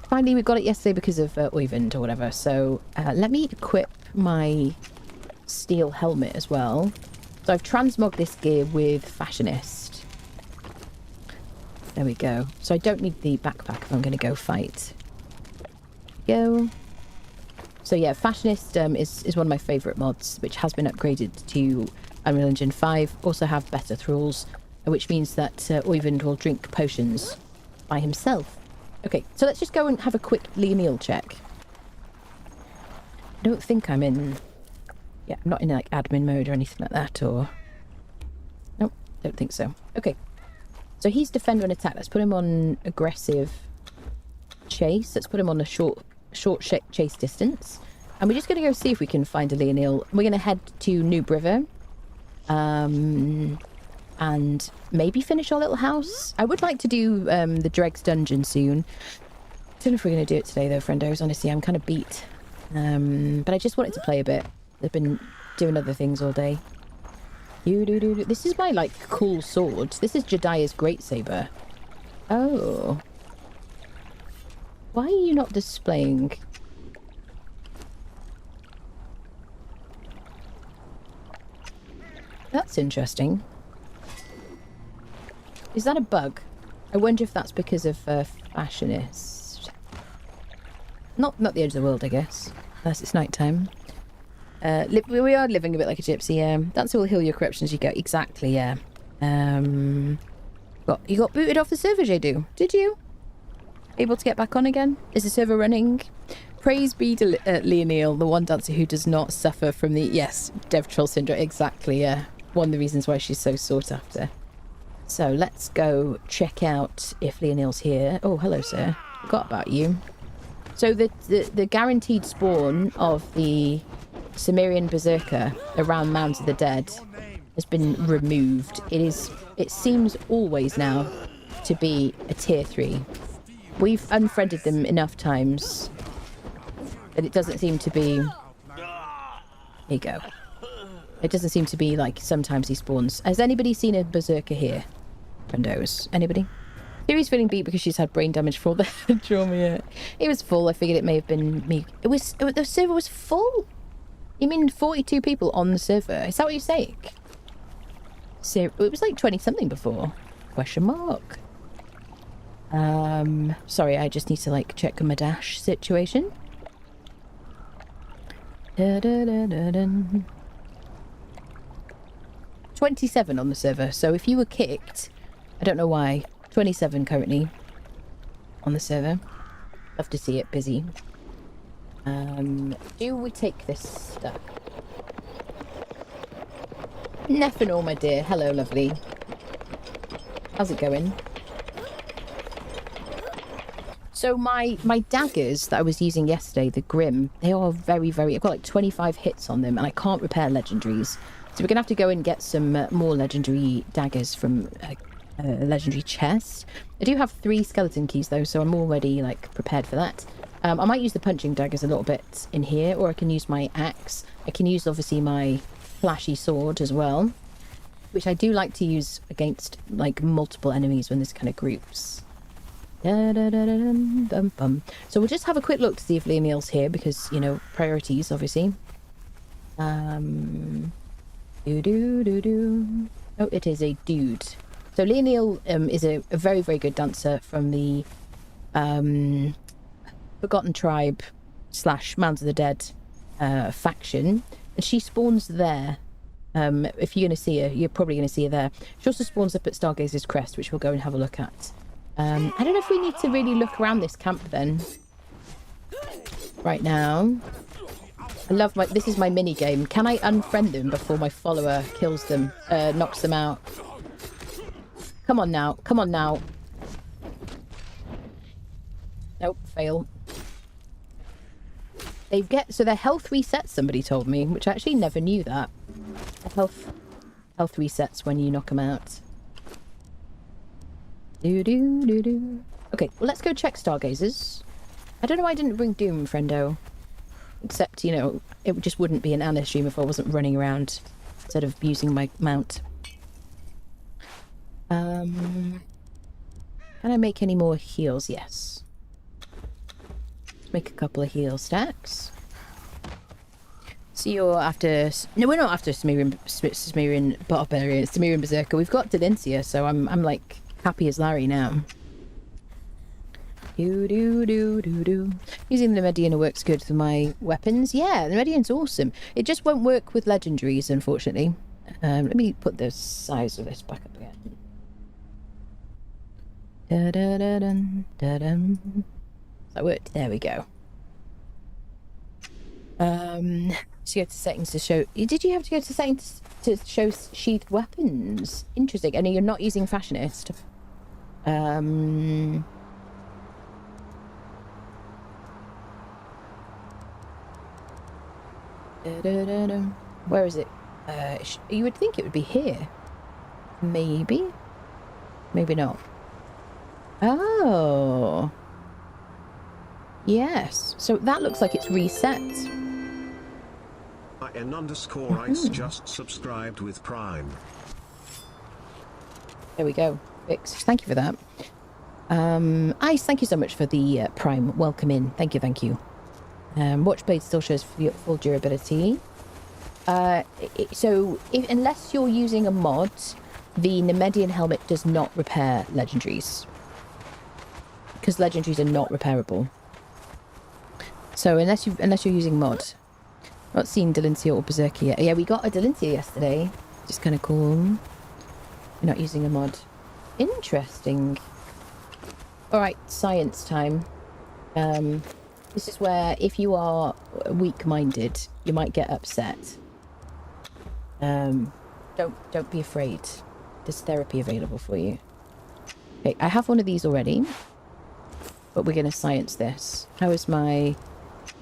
finally we got it yesterday because of Oyvind or whatever. So let me equip my steel helmet as well. So I've transmogged this gear with Fashionist. There we go. So I don't need the backpack if I'm going to go fight. Go. So yeah, Fashionist is one of my favourite mods, which has been upgraded to Unreal Engine 5. Also have better thralls, which means that Oyvind will drink potions by himself. Okay, so let's just go and have a quick Leonil check. I don't think I'm in... Yeah, I'm not in admin mode or anything like that, or... Nope, don't think so. Okay, so he's defender and attack. Let's put him on aggressive chase. Let's put him on a short chase distance. And we're just going to go see if we can find a Leonil. We're going to head to Noob River. And maybe finish our little house. I would like to do the Dregs dungeon soon. Don't know if we're going to do it today though, friendos. Honestly, I'm kind of beat. But I just wanted to play a bit. I've been doing other things all day. This is my, like, cool sword. This is Jediah's Greatsaber. Oh. Why are you not displaying? That's interesting. Is that a bug? I wonder if that's because of fashionist. Not the edge of the world, I guess. Unless it's night time. We are living a bit like a gypsy, yeah. That's all heal your corruptions you get. Exactly, yeah. You got booted off the server, Jadu. Did you? Able to get back on again? Is the server running? Praise be to Leonil, the one dancer who does not suffer from the... Yes, Dev Troll Syndrome. Exactly, yeah. One of the reasons why she's so sought after. So, let's go check out if Leonil's here. Oh, hello, sir. Forgot about you. So, the guaranteed spawn of the Cimmerian Berserker around Mounds of the Dead has been removed. It seems always now to be a tier 3. We've unfriended them enough times that it doesn't seem to be... Here you go. It doesn't seem to be like sometimes he spawns. Has anybody seen a Berserker here? Friendos. Anybody? Theory's feeling beat because she's had brain damage for all the trauma. It was full. I figured it may have been me. The server was full? You mean 42 people on the server? Is that what you're saying? So it was like 20 something before. Question mark. Sorry, I just need to like check my dash situation. 27 on the server. So if you were kicked, I don't know why. 27 currently on the server. Love to see it busy. Do we take this stuff? Neffenor, my dear. Hello, lovely. How's it going? So my daggers that I was using yesterday, the Grim, they are very, very... I've got like 25 hits on them and I can't repair legendaries. So we're going to have to go and get some more legendary daggers from a legendary chest. I do have 3 skeleton keys though, so I'm already like prepared for that. I might use the punching daggers a little bit in here, or I can use my axe. I can use obviously my flashy sword as well, which I do like to use against like multiple enemies when there's kind of groups. So we'll just have a quick look to see if Leonil's here because, you know, priorities obviously. Oh, it is a dude. So Leonil is a very, very good dancer from the Forgotten Tribe / Mounds of the Dead faction. And she spawns there. If you're going to see her, you're probably going to see her there. She also spawns up at Stargazer's Crest, which we'll go and have a look at. I don't know if we need to really look around this camp then. Right now. I love this is my mini game. Can I unfriend them before my follower kills them, knocks them out? Come on now. Come on now. Nope, fail. So their health resets, somebody told me, which I actually never knew that. Health resets when you knock them out. Okay, well, let's go check Stargazers. I don't know why I didn't bring Doom, friendo. Except, you know, it just wouldn't be an Anna stream if I wasn't running around instead of using my mount. Can I make any more heals? Yes. Let's make a couple of heal stacks. So you're after... No, we're not after Cimmerian Barbarian, Cimmerian Berserker. We've got Delincia, so I'm like happy as Larry now. Using the Mediana works good with my weapons. Yeah, the Mediana's awesome. It just won't work with legendaries, unfortunately. Let me put the size of this back up again. That worked. There we go. So you go to settings to show... Did you have to go to settings to show sheathed weapons? Interesting. And you're not using Fashionist. Where is it? You would think it would be here. Maybe. Maybe not. Oh. Yes. So that looks like it's reset. IN_ice just subscribed with Prime. There we go. Fixed. Thank you for that. Ice, thank you so much for the Prime. Welcome in. Thank you, thank you. Watchblade still shows full durability. Unless you're using a mod, the Nemedian helmet does not repair legendaries. Because legendaries are not repairable. So unless you're using mod. Not seen Delincia or Berserker yet. Yeah, we got a Delincia yesterday. Just kind of cool. You're not using a mod. Interesting. Alright, science time. This is where if you are weak-minded, you might get upset. Don't be afraid. There's therapy available for you. Okay, I have one of these already. But we're going to science this. How is my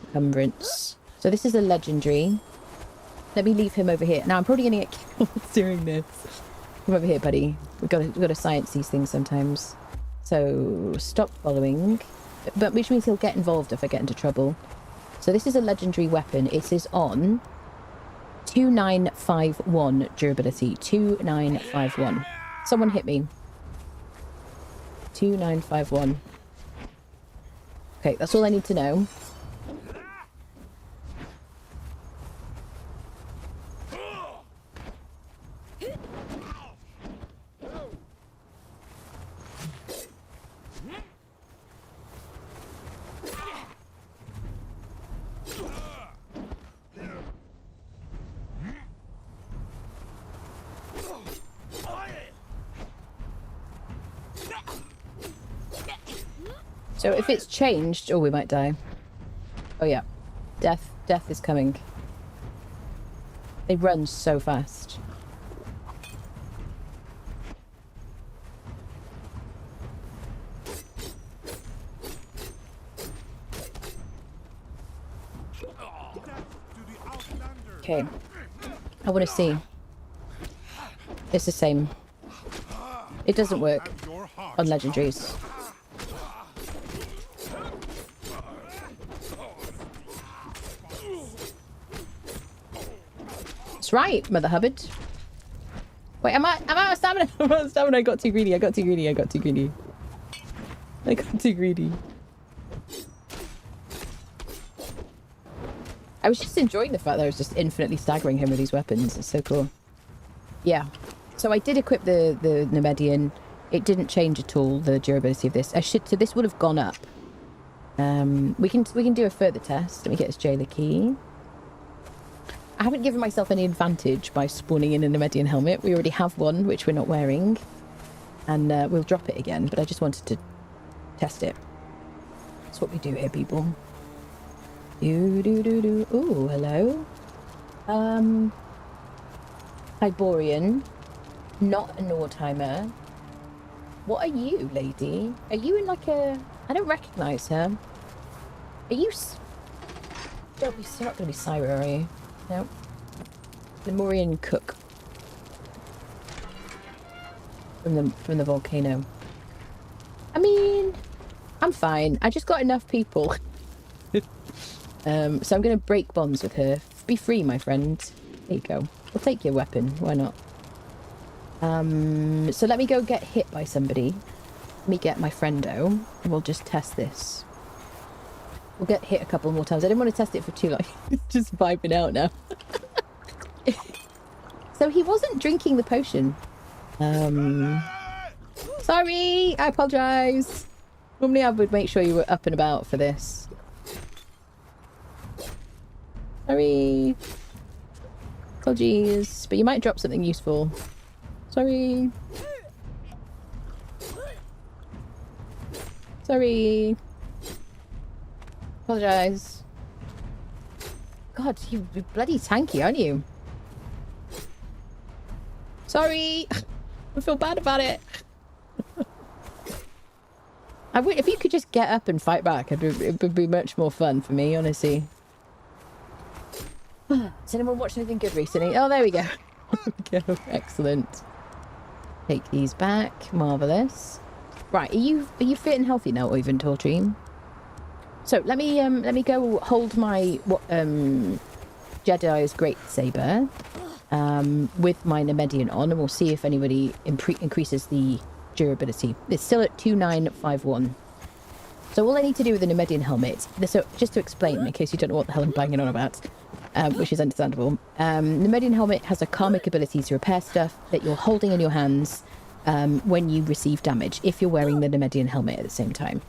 encumbrance? So this is a legendary. Let me leave him over here. Now I'm probably going to get killed doing this. Come over here, buddy. We've got to science these things sometimes. So stop following. But which means he'll get involved if I get into trouble. So this is a legendary weapon. It is on 2951 durability. 2951. Someone hit me. 2951. Okay, that's all I need to know. So if it's changed... Oh, we might die. Oh, yeah. Death is coming. They run so fast. Okay. I want to see. It's the same. It doesn't work on legendaries. Right, Mother Hubbard. Wait, I'm out of stamina. I'm out of stamina. I got too greedy. I got too greedy. I was just enjoying the fact that I was just infinitely staggering him with these weapons. It's so cool. Yeah. So I did equip the Nemedian. It didn't change at all, the durability of this. So this would have gone up. We can do a further test. Let me get this jailer key. I haven't given myself any advantage by spawning in a Nemedian helmet. We already have one, which we're not wearing. And we'll drop it again, but I just wanted to test it. That's what we do here, people. Ooh, hello. Hyborian. Not a Nordheimer. What are you, lady? Are you in like a... I don't recognise her. Are you... You're not going to be Syra, are you? No. Lemurian cook. From the volcano. I mean, I'm fine. I just got enough people. So I'm going to break bonds with her. Be free, my friend. There you go. I'll take your weapon. Why not? So let me go get hit by somebody. Let me get my friendo. And we'll just test this. We'll get hit a couple more times. I didn't want to test it for too long. Just vibing out now. So he wasn't drinking the potion. Sorry, I apologise. Normally I would make sure you were up and about for this. Sorry. Apologies. But you might drop something useful. Sorry. Sorry. Apologise. God, you're bloody tanky, aren't you? Sorry. I feel bad about it. I would, if you could just get up and fight back, it would be much more fun for me, honestly. Has anyone watched anything good recently? Oh, there we go. There we go. Excellent. Take these back. Marvellous. Right, are you fit and healthy now, Oven Tortream? So let me go hold my Jedi's great saber with my Nemedian on, and we'll see if anybody increases the durability. It's still at 2951. So all I need to do with the Nemedian helmet, so just to explain, in case you don't know what the hell I'm banging on about, which is understandable, Nemedian helmet has a karmic ability to repair stuff that you're holding in your hands when you receive damage, if you're wearing the Nemedian helmet at the same time.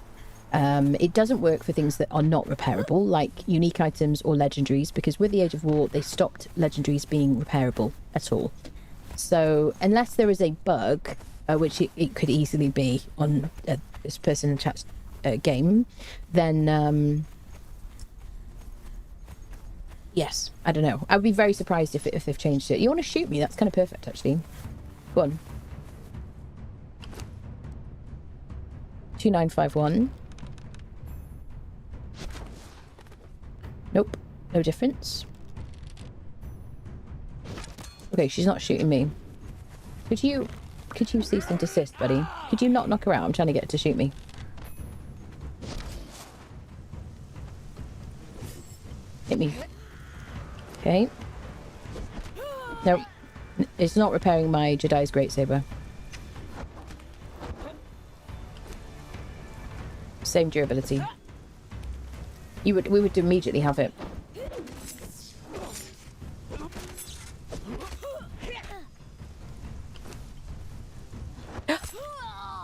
It doesn't work for things that are not repairable, like unique items or legendaries, because with the Age of War, they stopped legendaries being repairable at all. So unless there is a bug, which it could easily be on this person in chat's game, then yes, I don't know. I would be very surprised if they've changed it. You want to shoot me? That's kind of perfect, actually. Go on. 2951. Nope, no difference. Okay, she's not shooting me. Could you cease and desist, buddy? Could you not knock her out? I'm trying to get her to shoot me. Hit me. Okay. Nope. It's not repairing my Jedi's great saber. Same durability. We would immediately have it.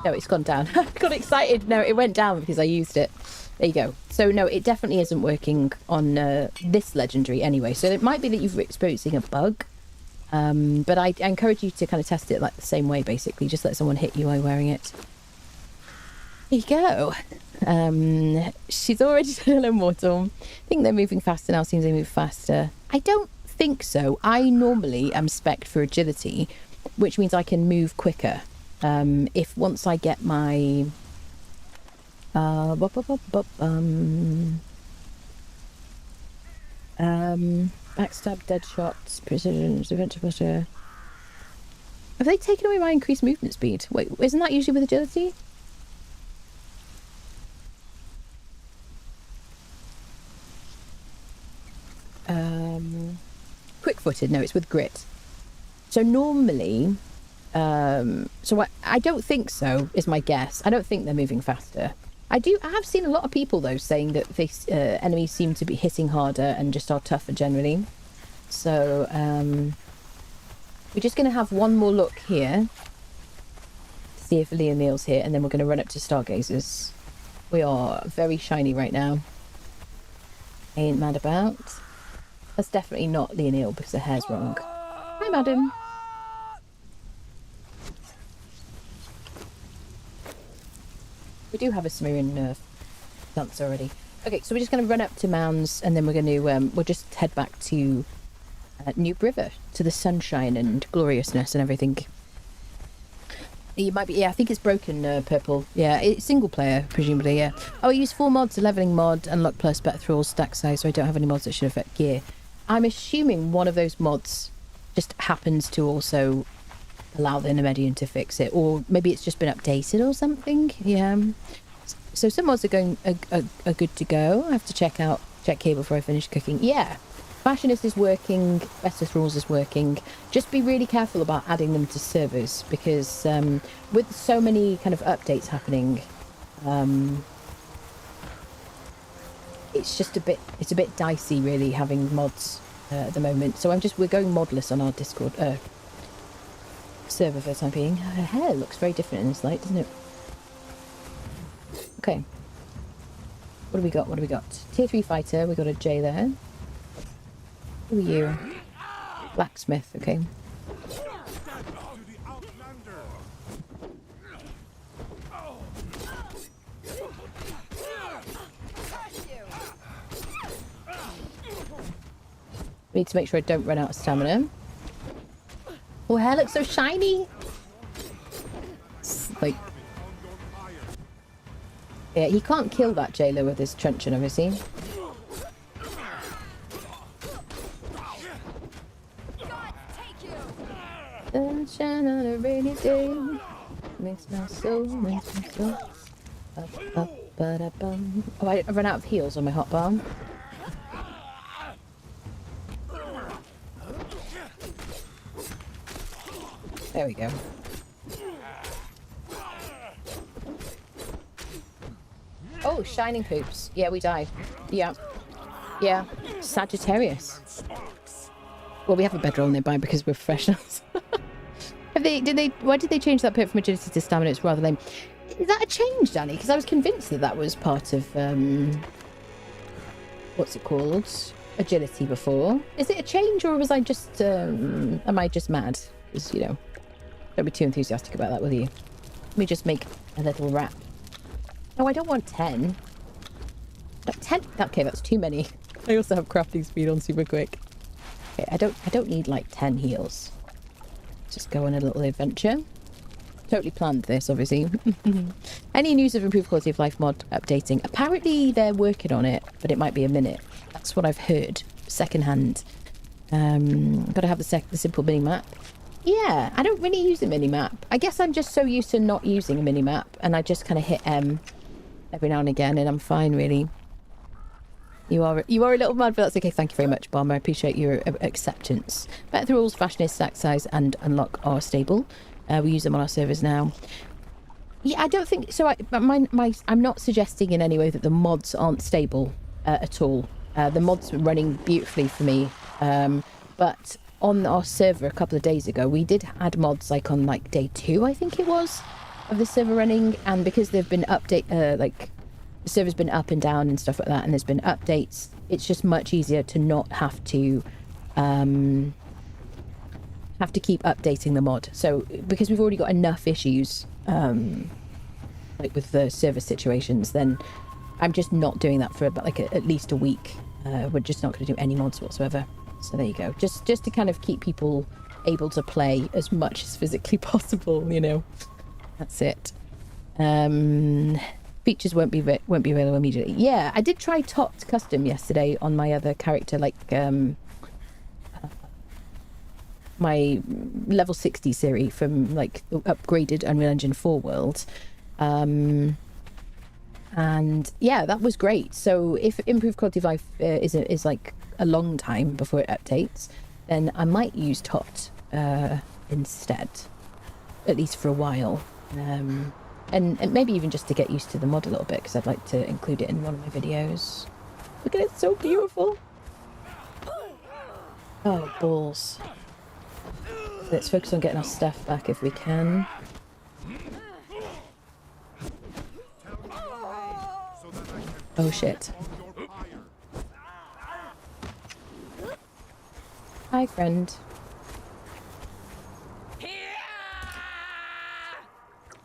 No, it's gone down. I got excited. No, it went down because I used it. There you go. So no, it definitely isn't working on this legendary anyway. So it might be that you're experiencing a bug. But I encourage you to kind of test it like the same way, basically. Just let someone hit you while you're wearing it. There you go. She's already still immortal. I think they're moving faster now. Seems they move faster. I don't think so. I normally am spec'd for agility, which means I can move quicker. If once I get my backstab, dead shots, precision, adventure buster. Have they taken away my increased movement speed? Wait, isn't that usually with agility? Quick-footed, no, it's with grit. So normally, so I don't think so, is my guess. I don't think they're moving faster. I have seen a lot of people, though, saying that these enemies seem to be hitting harder and just are tougher generally. So, we're just going to have one more look here. See if Leah Neal's here, and then we're going to run up to Stargazers. We are very shiny right now. Ain't mad about. That's definitely not Leah Neal because her hair's wrong. Hi, madam. We do have a Sumerian dance already. Okay, so we're just going to run up to Mounds, and then we're going to we'll just head back to New River, to the sunshine and gloriousness and everything. You might be, yeah, I think it's broken, purple. Yeah, it's single player, presumably, yeah. Oh, I use 4 mods, a leveling mod, Unlock Plus, better thralls, stack size, so I don't have any mods that should affect gear. I'm assuming one of those mods just happens to also allow the Nemedian to fix it, or maybe it's just been updated or something. Yeah. So some mods are going are good to go. I have to check here before I finish cooking. Yeah. Fashionist is working, Better Thralls is working. Just be really careful about adding them to servers, because with so many kind of updates happening, it's a bit dicey really having mods at the moment. So we're going modless on our Discord server for the time being. Her hair looks very different in this light, doesn't it? Okay. What do we got? Tier 3 fighter, we got a J there. Who are you? Blacksmith, okay. Need to make sure I don't run out of stamina. Oh, her hair looks so shiny! It's like... Yeah, he can't kill that jailer with his truncheon, obviously. Sunshine on a rainy day makes my soul up, up. Ba-da-bum. Oh, I've run out of heals on my hotbar. There we go. Oh, shining poops. Yeah, we died. Yeah. Yeah. Sagittarius. Well, we have a bedroll nearby because we're professionals. Why did they change that perk from agility to stamina? It's rather lame. Is that a change, Danny? Because I was convinced that that was part of, what's it called? Agility before. Is it a change, or was I just, am I just mad? Because, you know, don't be too enthusiastic about that, will you? Let me just make a little wrap. Oh, I don't want 10. 10? Okay, that's too many. I also have crafting speed on super quick. Okay, I don't need like 10 heals. Just go on a little adventure. Totally planned this, obviously. Any news of improved quality of life mod updating? Apparently they're working on it, but it might be a minute. That's what I've heard secondhand. Gotta have the simple mini map. Yeah, I don't really use a mini map. I guess I'm just so used to not using a mini map, and I just kind of hit M every now and again, and I'm fine, really. You are a little mad, but that's okay. Thank you very much, Bomber. I appreciate your acceptance. Better rules, fashionist, stack size, and unlock are stable. We use them on our servers now. Yeah, I don't think so. I'm not suggesting in any way that the mods aren't stable at all. The mods were running beautifully for me, but on our server a couple of days ago, we did add mods like on like day 2, I think it was, of the server running, and because they've been like the server's been up and down and stuff like that, and there's been updates, it's just much easier to not have to keep updating the mod. So because we've already got enough issues like with the server situations, then I'm just not doing that for about like at least a week. We're just not going to do any mods whatsoever. So there you go. Just to kind of keep people able to play as much as physically possible, you know. That's it. Features won't be available immediately. Yeah, I did try topped custom yesterday on my other character, like my level 60 series from like the upgraded Unreal Engine 4 world. And yeah, that was great. So if improved quality of life is like a long time before it updates, then I might use topped instead, at least for a while. And maybe even just to get used to the mod a little bit, because I'd like to include it in one of my videos. Look at it, it's so beautiful. Oh, balls. Let's focus on getting our stuff back if we can. Oh shit. Hi, friend.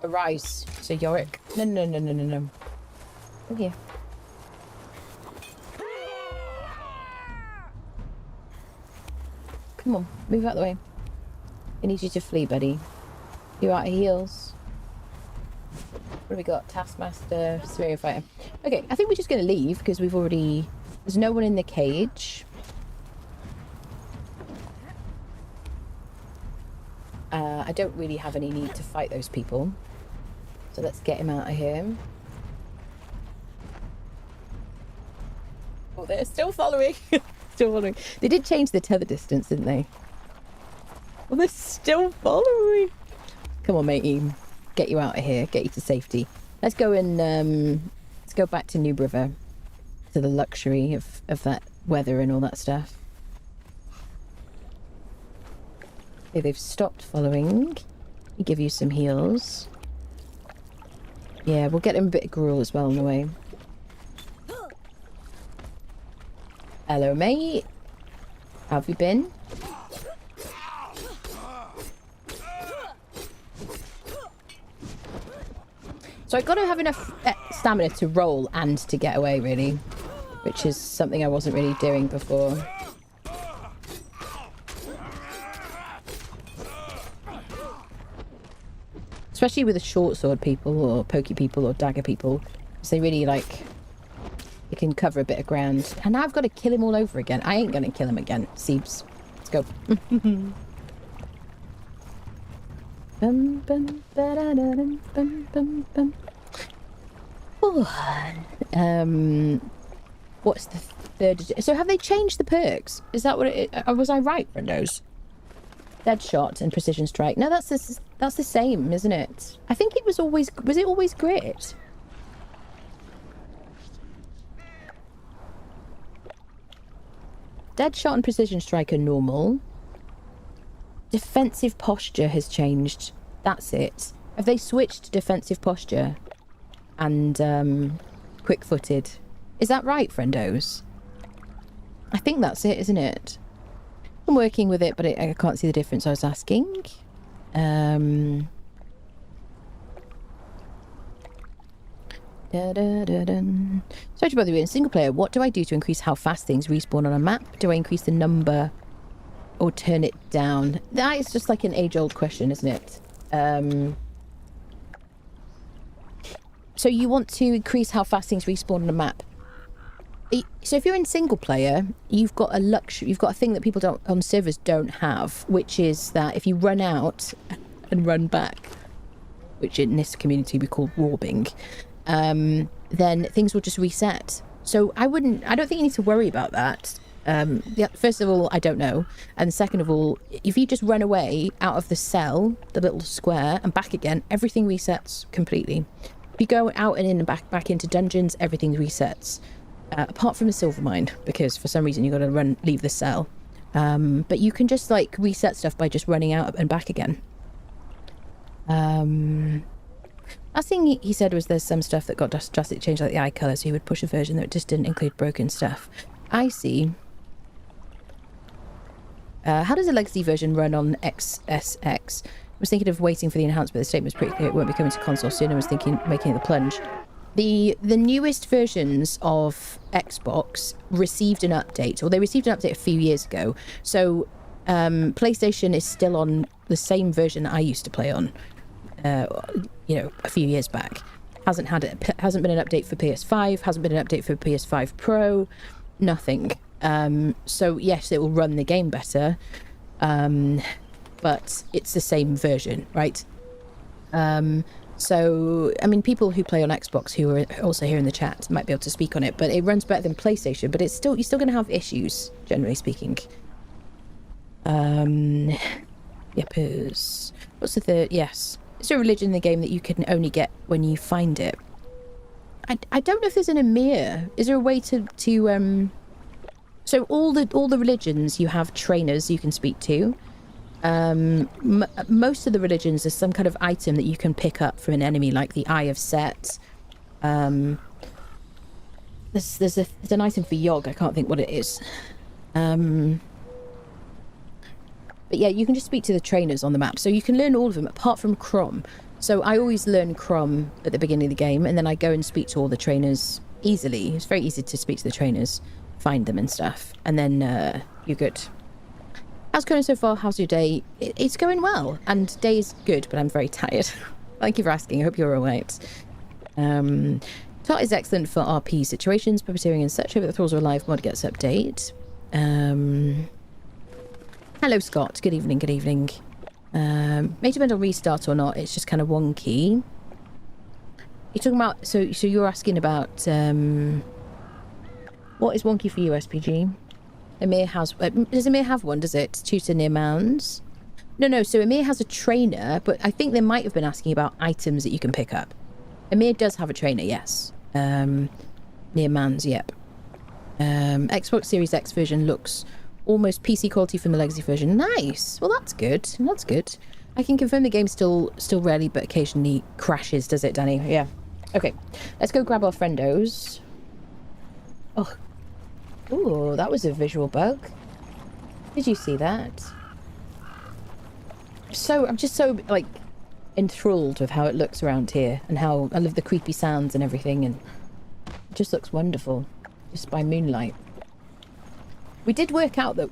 Arise, Sir Yorick. No. Oh, here. Come on, move out the way. I need you to flee, buddy. You're out of heals. What have we got? Taskmaster, Sumerian Fighter. Okay, I think we're just going to leave because we've already... There's no one in the cage. I don't really have any need to fight those people. So let's get him out of here. Oh, they're still following. Still following. They did change the tether distance, didn't they? Well, they're still following. Come on, matey. Get you out of here. Get you to safety. Let's go and let's go back to New River, to the luxury of that weather and all that stuff. Okay, they've stopped following. We give you some heals. Yeah, we'll get them a bit of gruel as well on the way. Hello, mate. How have you been? So I've got to have enough stamina to roll and to get away, really. Which is something I wasn't really doing before. Especially with the short sword people, or pokey people, or dagger people. Because they really, like... They can cover a bit of ground. And now I've got to kill him all over again. I ain't going to kill him again. Seeps. Let's go. What's the third? So have they changed the perks? Is that what it? Was I right, Windows? Dead shot and precision strike. No, that's the same, isn't it? I think it was always. Was it always grit? Dead shot and precision strike are normal. Defensive posture has changed. That's it. Have they switched to defensive posture and quick-footed? Is that right, friendos? I think that's it, isn't it? I'm working with it, but I can't see the difference I was asking. Sorry to bother you. In single player, what do I do to increase how fast things respawn on a map? Do I increase the number or turn it down? That is just like an age-old question, isn't it? So you want to increase how fast things respawn on a map. So if you're in single player, you've got a thing that people on servers don't have, which is that if you run out and run back, which in this community we call warping, then things will just reset. So I don't think you need to worry about that. First of all, I don't know. And second of all, if you just run away out of the cell, the little square, and back again, everything resets completely. If you go out and in and back into dungeons, everything resets. Apart from the silver mine, because for some reason you've got to leave the cell. But you can just like reset stuff by just running out and back again. Last thing he said was there's some stuff that got drastic change, like the eye colour, so he would push a version that just didn't include broken stuff. I see. How does a legacy version run on XSX? I was thinking of waiting for the enhancement, but the statement was pretty clear it won't be coming to console soon. I was thinking making the plunge. The newest versions of Xbox received an update, or they received an update a few years ago. So PlayStation is still on the same version that I used to play on, a few years back. Hasn't been an update for PS5, hasn't been an update for PS5 Pro, nothing. So yes, it will run the game better, but it's the same version, right? So, I mean, people who play on Xbox who are also here in the chat might be able to speak on it, but it runs better than PlayStation, but you're still going to have issues, generally speaking. Yepers. What's the third? Yes. Is there a religion in the game that you can only get when you find it? I don't know if there's an Emir. Is there a way to so all the religions, you have trainers you can speak to. Most of the religions, there's some kind of item that you can pick up from an enemy, like the Eye of Set. There's an item for Yogg. I can't think what it is. But yeah, you can just speak to the trainers on the map, so you can learn all of them apart from Crom. So I always learn Crom at the beginning of the game, and then I go and speak to all the trainers easily. It's very easy to speak to the trainers, find them and stuff, and then you're good. How's Conan so far? How's your day? It's going well, and day is good, but I'm very tired. Thank you for asking. I hope you're all right. Tot is excellent for RP situations, puppeteering and such. Hope the Thralls Are Alive mod gets update. Hello, Scott. Good evening, good evening. Major mental restart or not, it's just kind of wonky. You're talking about... So you're asking about... what is wonky for you, SPG? Emir has... does Emir have one, does it? Tutor near mounds? No, so Emir has a trainer, but I think they might have been asking about items that you can pick up. Emir does have a trainer, yes. Near mounds, yep. Xbox Series X version looks almost PC quality from the legacy version. Nice! Well, that's good. That's good. I can confirm the game still rarely, but occasionally crashes, does it, Danny? Yeah. Okay, let's go grab our friendos. Oh. Ooh, that was a visual bug. Did you see that? I'm just so, like, enthralled with how it looks around here, and how I love the creepy sounds and everything, and it just looks wonderful, just by moonlight. We did work out that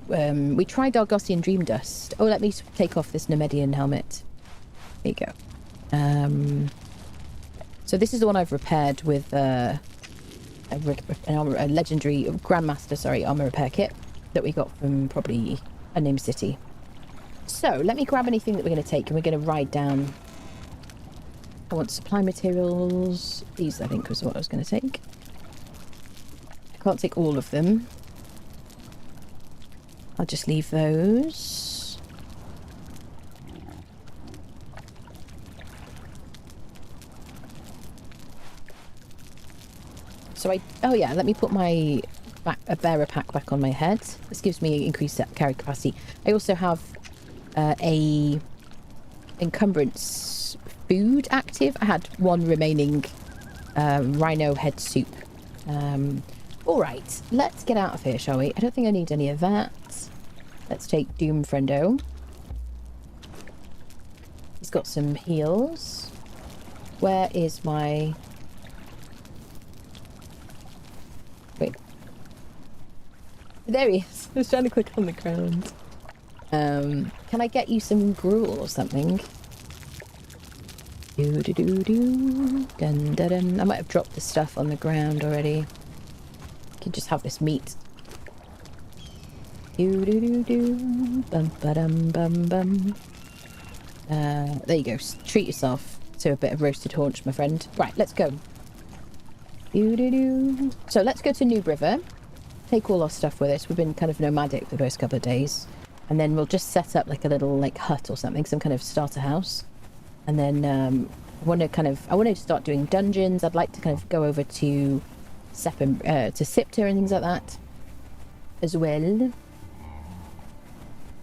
we tried Argosian Dream Dust. Oh, let me take off this Nemedian helmet. There you go. So this is the one I've repaired with a legendary Grandmaster, armor repair kit that we got from probably Unnamed City. So let me grab anything that we're going to take, and we're going to ride down I want supply materials. These, I think, was what I was going to take. I can't take all of them. I'll just leave those. So oh yeah, let me put my a bearer pack back on my head. This gives me increased carry capacity. I also have a encumbrance food active. I had one remaining rhino head soup. All right, let's get out of here, shall we? I don't think I need any of that. Let's take Doom Friendo. He's got some heals. Where is my... Wait. There he is. I was trying to click on the ground. Can I get you some gruel or something? Do-do-do-do. Dun-dun-dun. I might have dropped the stuff on the ground already. I can just have this meat. Do-do-do-do. Bum-ba-dum-bum-bum. There you go. Treat yourself to a bit of roasted haunch, my friend. Right, let's go. Do-do-do. So let's go to Noob River. Take all our stuff with us. We've been kind of nomadic for the first couple of days. And then we'll just set up like a little like hut or something, some kind of starter house. And then I want to start doing dungeons. I'd like to kind of go over to Siptah and things like that as well.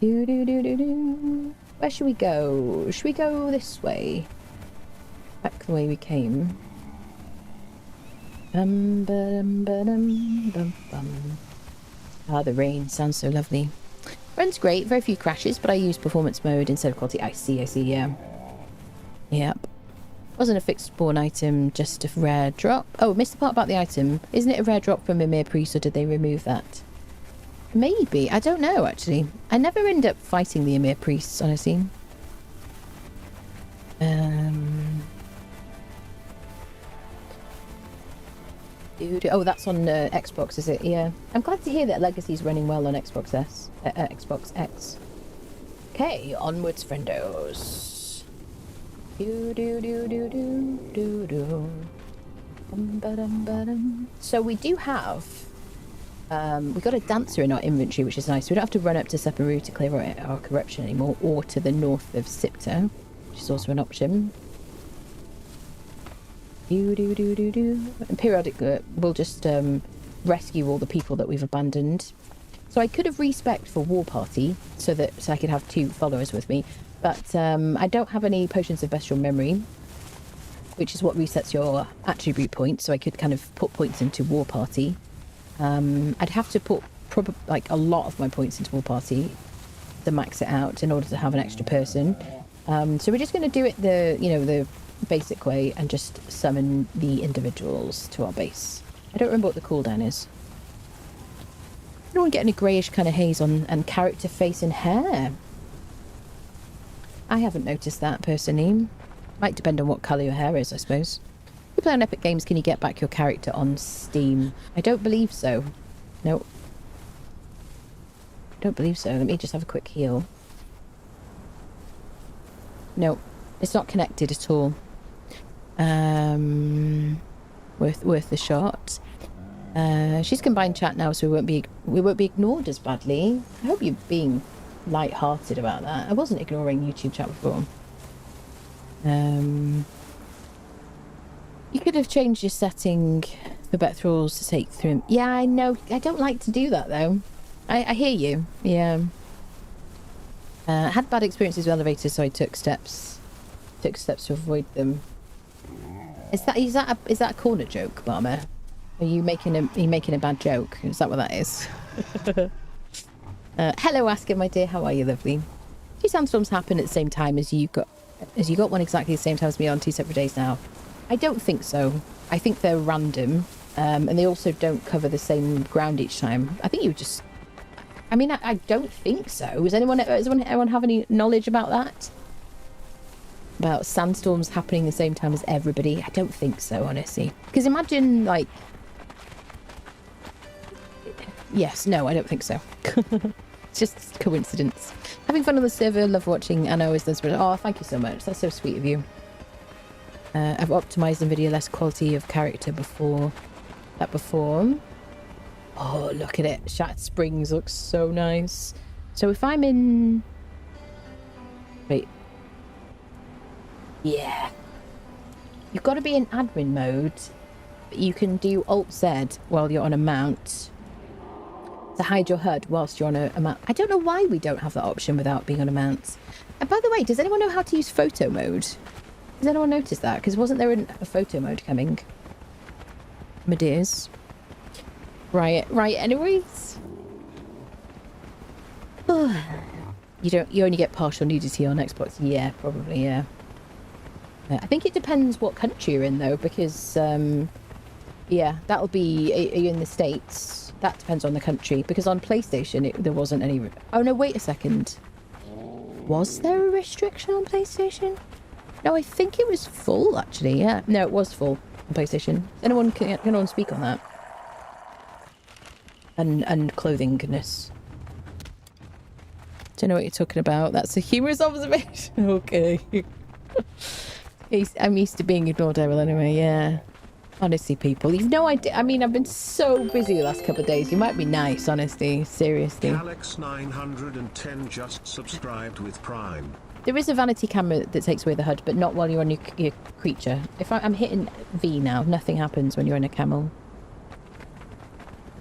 Where should we go? Should we go this way? Back the way we came. Ah, the rain sounds so lovely. Run's great, very few crashes, but I use performance mode instead of quality. I see, yeah. Yep. Wasn't a fixed spawn item, just a rare drop. Oh, missed the part about the item. Isn't it a rare drop from Mimir Priest, or did they remove that? Maybe. I don't know, actually. I never end up fighting the Emir Priests, honestly. Oh, that's on Xbox, is it? Yeah. I'm glad to hear that Legacy's running well on Xbox Xbox X. Okay, onwards, friendos. So we do have... we've got a dancer in our inventory, which is nice. We don't have to run up to Separu to clear our corruption anymore, or to the north of Siptah, which is also an option. And periodically, we'll just rescue all the people that we've abandoned. So I could have respec'd for War Party, so I could have 2 followers with me, but I don't have any potions of bestial memory, which is what resets your attribute points. So I could kind of put points into War Party. I'd have to put probably like a lot of my points into War Party to max it out in order to have an extra person. So we're just going to do it the basic way and just summon the individuals to our base. I don't remember what the cooldown is. I don't want to get any greyish kind of haze on and character face and hair. I haven't noticed that personally. Might depend on what colour your hair is, I suppose. If you play on Epic Games, can you get back your character on Steam? I don't believe so. Nope. Don't believe so. Let me just have a quick heal. Nope. It's not connected at all. Worth the shot. She's combined chat now, so we won't be ignored as badly. I hope you're being light-hearted about that. I wasn't ignoring YouTube chat before. You could have changed your setting for bet thralls to take through. Yeah, I know. I don't like to do that though. I hear you. Yeah. Had bad experiences with elevators, so I took steps to avoid them. Is that a corner joke, Barmer? Are you making a bad joke? Is that what that is? Hello, Asker, my dear. How are you, lovely? 2 sandstorms happen at the same time as you got one exactly the same time as me on 2 separate days now. I don't think so. I think they're random, and they also don't cover the same ground each time. I think you just... I mean, I don't think so. Does anyone have any knowledge about that? About sandstorms happening the same time as everybody? I don't think so, honestly. Because imagine, like... Yes, no, I don't think so. It's just coincidence. Having fun on the server, love watching, and I always love... Oh, thank you so much. That's so sweet of you. I've optimized NVIDIA less quality of character before. Oh, look at it. Shattered Springs looks so nice. So if I'm in... Wait. Yeah. You've got to be in admin mode. But you can do Alt-Z while you're on a mount to hide your HUD whilst you're on a mount. I don't know why we don't have that option without being on a mount. And by the way, does anyone know how to use photo mode? Has anyone noticed that? Because wasn't there a photo mode coming? My dears. Right, anyways. You only get partial nudity on Xbox. Yeah, probably, yeah. I think it depends what country you're in though, because yeah, that'll be, are you in the States? That depends on the country, because on PlayStation there wasn't any. Oh no, wait a second. Was there a restriction on PlayStation? No, I think it was full actually. Yeah, no, it was full on PlayStation. Can anyone speak on that? And clothingness. Don't know what you're talking about. That's a humorous observation. Okay. I'm used to being ignored, Errol, anyway, yeah. Honestly, people, you've no idea. I mean, I've been so busy the last couple of days. You might be nice, honestly. Seriously. Alex910 just subscribed with Prime. There is a vanity camera that takes away the HUD, but not while you're on your creature. If I'm hitting V now, nothing happens when you're in a camel.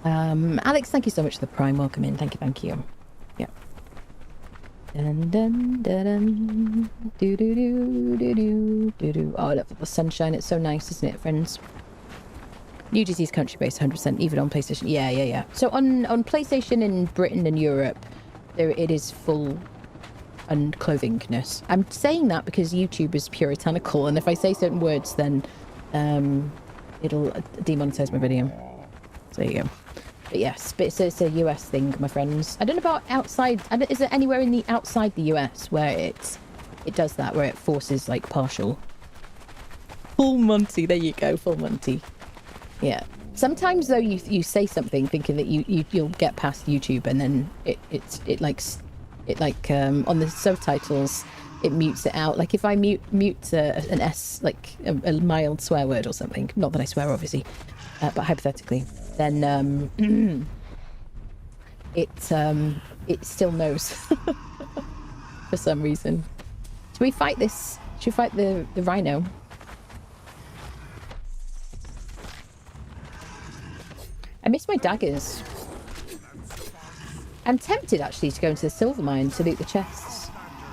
Alex, thank you so much for the Prime. Welcome in. Thank you. Yeah. Dun, dun, dun, dun. Do, do, do, do, do, do, do. Oh, I love the sunshine. It's so nice, isn't it, friends? New disease country-based 100%, even on PlayStation. Yeah. So on PlayStation in Britain and Europe, it is full unclothingness. I'm saying that because YouTube is puritanical, and if I say certain words, then it'll demonetize my video. So there you go. But yes, but it's a US thing, my friends. I don't know about outside. Is there anywhere outside the US where it does that, where it forces like partial? Full Monty, there you go, full Monty. Yeah. Sometimes though, you say something thinking that you'll get past YouTube, and then it on the subtitles it mutes it out. Like if I mute an S, like a mild swear word or something. Not that I swear, obviously, but hypothetically. Then it still knows for some reason. Should we fight this? Should we fight the rhino? I miss my daggers. I'm tempted actually to go into the silver mine to loot the chests.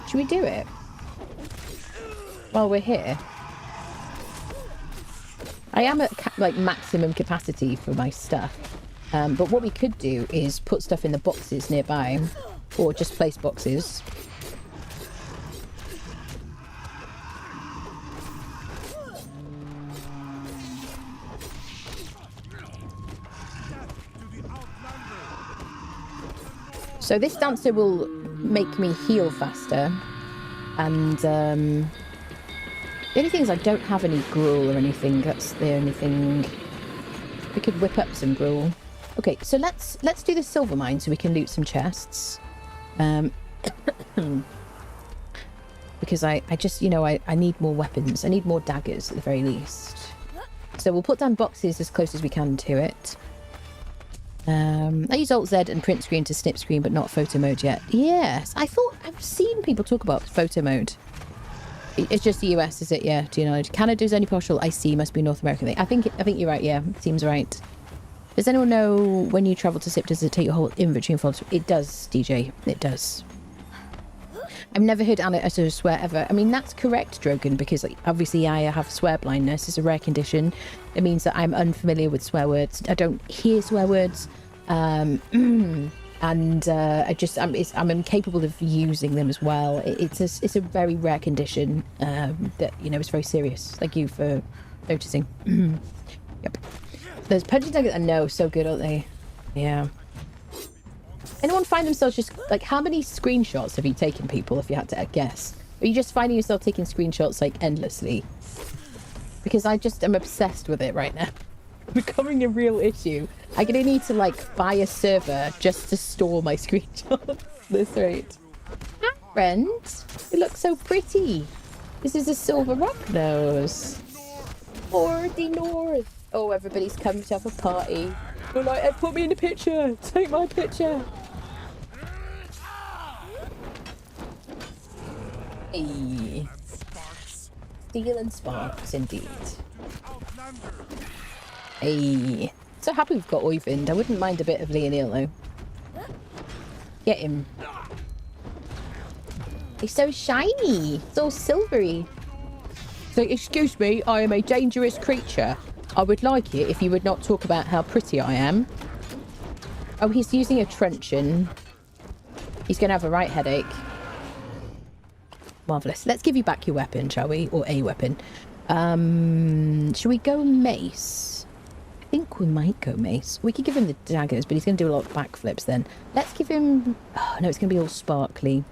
Should we do it while we're here? I am at like maximum capacity for my stuff, but what we could do is put stuff in the boxes nearby, or just place boxes. So this dancer will make me heal faster, and the only thing is I don't have any gruel or anything. That's the only thing. We could whip up some gruel. Okay, so let's do the silver mine so we can loot some chests. Because I just, I need more weapons. I need more daggers at the very least. So we'll put down boxes as close as we can to it. I use Alt-Z and print screen to snip screen, but not photo mode yet. Yes, I thought I've seen people talk about photo mode. It's just the US, is it? Yeah, do you know? Canada's only partial. I see. Must be North American thing. I think you're right. Yeah, seems right. Does anyone know when you travel to Siptah, does it take your whole inventory and folder? It does, DJ. It does. I've never heard Anna utter a swear ever. I mean, that's correct, Drogon, because obviously I have swear blindness. It's a rare condition. It means that I'm unfamiliar with swear words. I don't hear swear words. And I'm incapable of using them as well. It's a very rare condition that is very serious. Thank you for noticing. Yep. Those punching daggers, I know, so good, aren't they? Yeah. Anyone find themselves just like, how many screenshots have you taken, people? If you had to guess, are you just finding yourself taking screenshots like endlessly? Because I just am obsessed with it right now. Becoming a real issue. I'm gonna need to like buy a server just to store my screenshots. This rate. Hi, friend. You look so pretty. This is a silver rock nose. For the north. Oh, everybody's come to have a party. They're like, Ed, put me in the picture. Take my picture. Hey. Steel and sparks, indeed. Hey. So happy we've got Oyvind. I wouldn't mind a bit of Leonil, though. Get him. He's so shiny. So silvery. So, excuse me, I am a dangerous creature. I would like it if you would not talk about how pretty I am. Oh, he's using a truncheon. He's going to have a right headache. Marvellous. Let's give you back your weapon, shall we? Or a weapon. Shall we go mace? I think we might go mace. We could give him the daggers, but he's going to do a lot of backflips then. Let's give him... Oh, no, it's going to be all sparkly.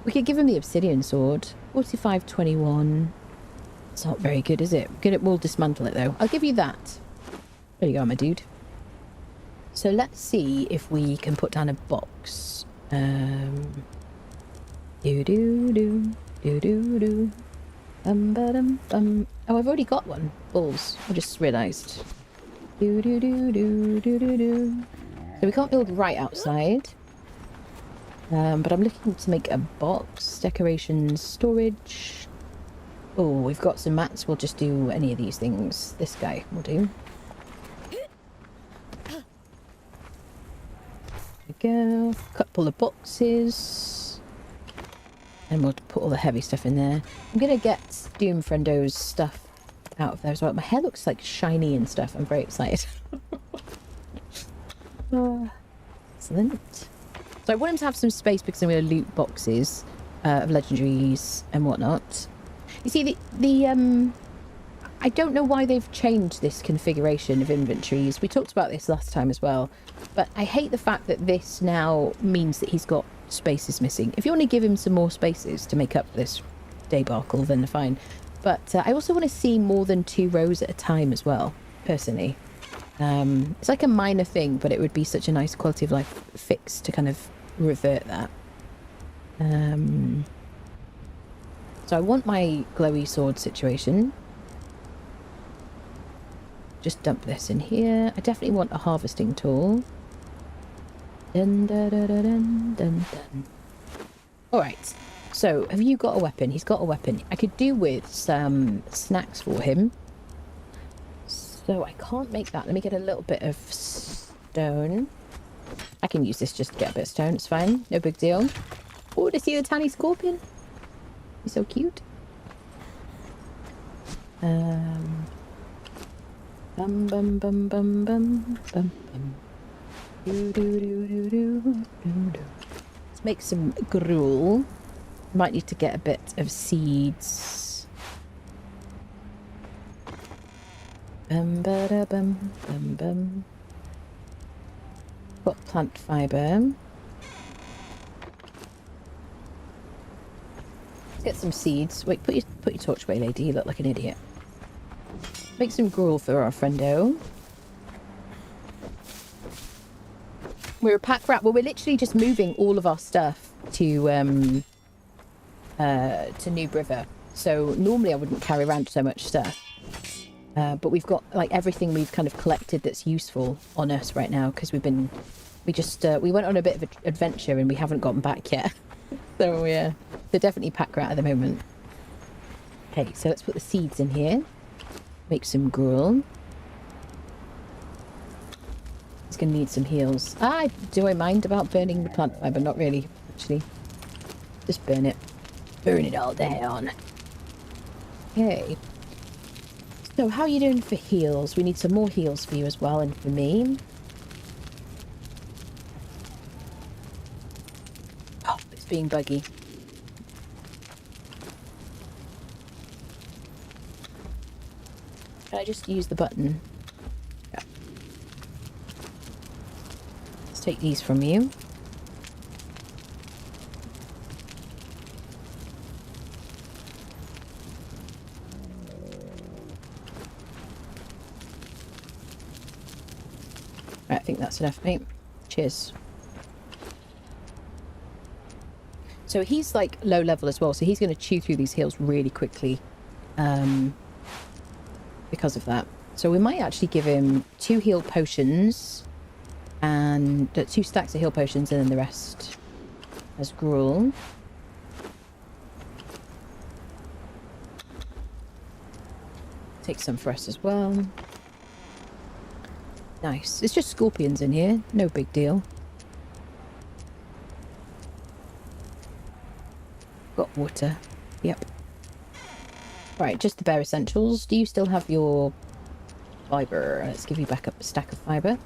We could give him the obsidian sword. 45-21. It's not very good, is it? We'll dismantle it, though. I'll give you that. There you go, my dude. So let's see if we can put down a box. Do-do-do. Do-do-do. Bum-ba-dum-bum. Oh, I've already got one. Balls. I just realised. Do-do-do-do-do-do-do. So we can't build right outside. But I'm looking to make a box. Decorations, storage. Oh, we've got some mats. We'll just do any of these things. This guy will do. There we go. Couple of boxes. And we'll put all the heavy stuff in there. I'm going to get Doom Friendo's stuff out of there as well. My hair looks like shiny and stuff. I'm very excited. Excellent. So I want him to have some space because I'm going to loot boxes of legendaries and whatnot. You see, I don't know why they've changed this configuration of inventories. We talked about this last time as well. But I hate the fact that this now means that he's got spaces missing. If you want to give him some more spaces to make up for this debacle, then fine. But I also want to see more than 2 rows at a time as well, personally. It's like a minor thing, but it would be such a nice quality of life fix to kind of revert that. So I want my glowy sword situation. Just dump this in here. I definitely want a harvesting tool. Dun, dun, dun, dun, dun, dun, dun. Alright. So, have you got a weapon? He's got a weapon. I could do with some snacks for him. So, I can't make that. Let me get a little bit of stone. I can use this just to get a bit of stone. It's fine. No big deal. Oh, to see the tiny scorpion. He's so cute. Bum bum bum bum bum bum bum. Do do do do do do. Let's make some gruel. Might need to get a bit of seeds. Bum ba da bum bum bum. Got plant fibre. Let's get some seeds. Wait, put your torch away, lady. You look like an idiot. Make some gruel for our friendo. We're a pack rat. Well, we're literally just moving all of our stuff to Noob River. So normally I wouldn't carry around so much stuff. But we've got like everything we've kind of collected that's useful on us right now because we went on a bit of an adventure and we haven't gotten back yet. So yeah, they're definitely pack rat at the moment. Okay, so let's put the seeds in here. Make some gruel. He's going to need some heals. Do I mind about burning the plant fibre? Not really, actually. Just burn it. Burn it all down. Okay. So, how are you doing for heals? We need some more heals for you as well, and for me. Oh, it's being buggy. Can I just use the button? Yeah. Let's take these from you. Right, I think that's enough, mate. Cheers. So he's like low level as well, so he's going to chew through these heals really quickly. because of that. So we might actually give him 2 heal potions and 2 stacks of heal potions, and then the rest as gruel. Take some for us as well. Nice. It's just scorpions in here. No big deal. Got water. Yep. Right, just the bare essentials. Do you still have your fibre? Let's give you back up a stack of fibre.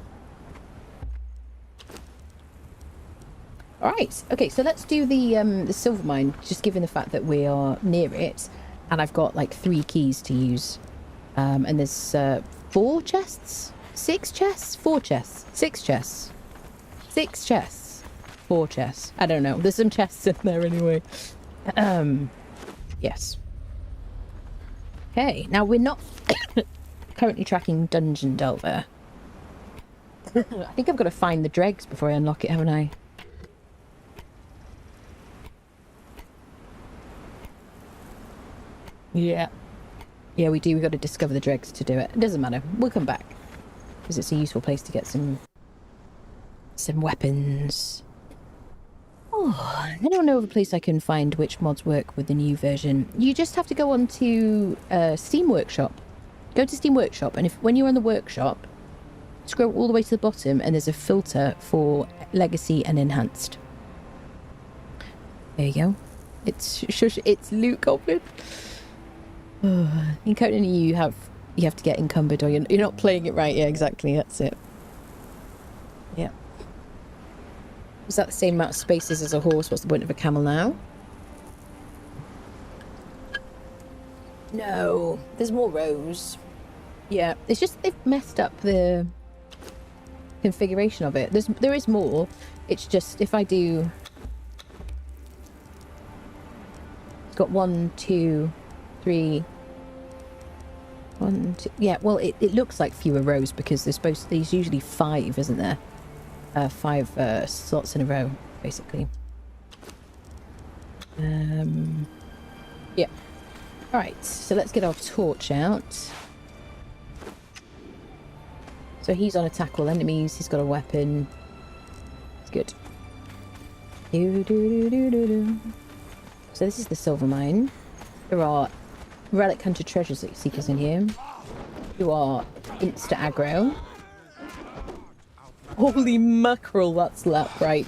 Alright, okay, so let's do the silver mine, just given the fact that we are near it, and I've got like 3 keys to use. And there's 4 chests? 6 chests? 4 chests? 6 chests? 6 chests? 4 chests? I don't know. There's some chests in there anyway. Yes. Okay, now we're not currently tracking Dungeon Delver. I think I've got to find the dregs before I unlock it, haven't I? Yeah. Yeah, we do. We've got to discover the dregs to do it. It doesn't matter. We'll come back. Because it's a useful place to get some weapons. Oh, I don't know of a place I can find which mods work with the new version. You just have to go on to Steam Workshop. Go to Steam Workshop, and when you're on the workshop, scroll all the way to the bottom, and there's a filter for Legacy and Enhanced. There you go. It's Loot Goblin. In Conan, you have to get encumbered, or you're not playing it right. Yeah, exactly. That's it. Yeah. Is that the same amount of spaces as a horse? What's the point of a camel now? No, there's more rows. Yeah, it's just they've messed up the configuration of it. There is more. It's just if I do, it's got 1, 2, 3. 1, 2. Yeah, well, it looks like fewer rows because there's usually 5, isn't there? 5 slots in a row, basically. Yeah. Alright, so let's get our torch out. So he's on attack all enemies, he's got a weapon. It's good. So this is the silver mine. There are relic hunter treasure seekers in here who are insta aggro. Holy mackerel, that's right.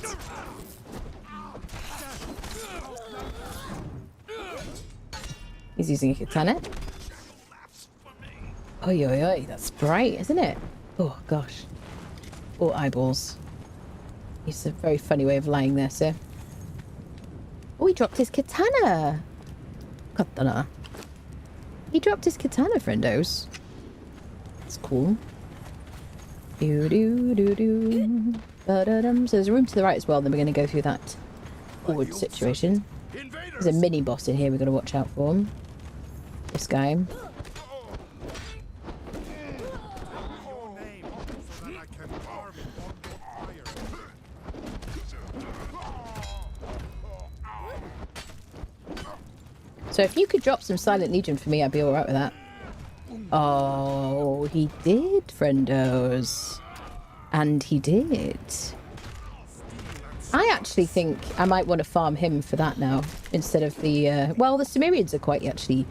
He's using a katana. Oi, oi, oi, that's bright, isn't it? Oh, gosh. Oh, eyeballs. It's a very funny way of lying there, sir. Oh, he dropped his katana. Katana. He dropped his katana, friendos. That's cool. So there's a room to the right as well, then we're going to go through that forward situation. There's a mini boss in here we've got to watch out for. This guy. So if you could drop some Silent Legion for me, I'd be alright with that. Oh, he did, friendos. And he did. I actually think I might want to farm him for that now, instead of the... well, the Cimmerians are quite actually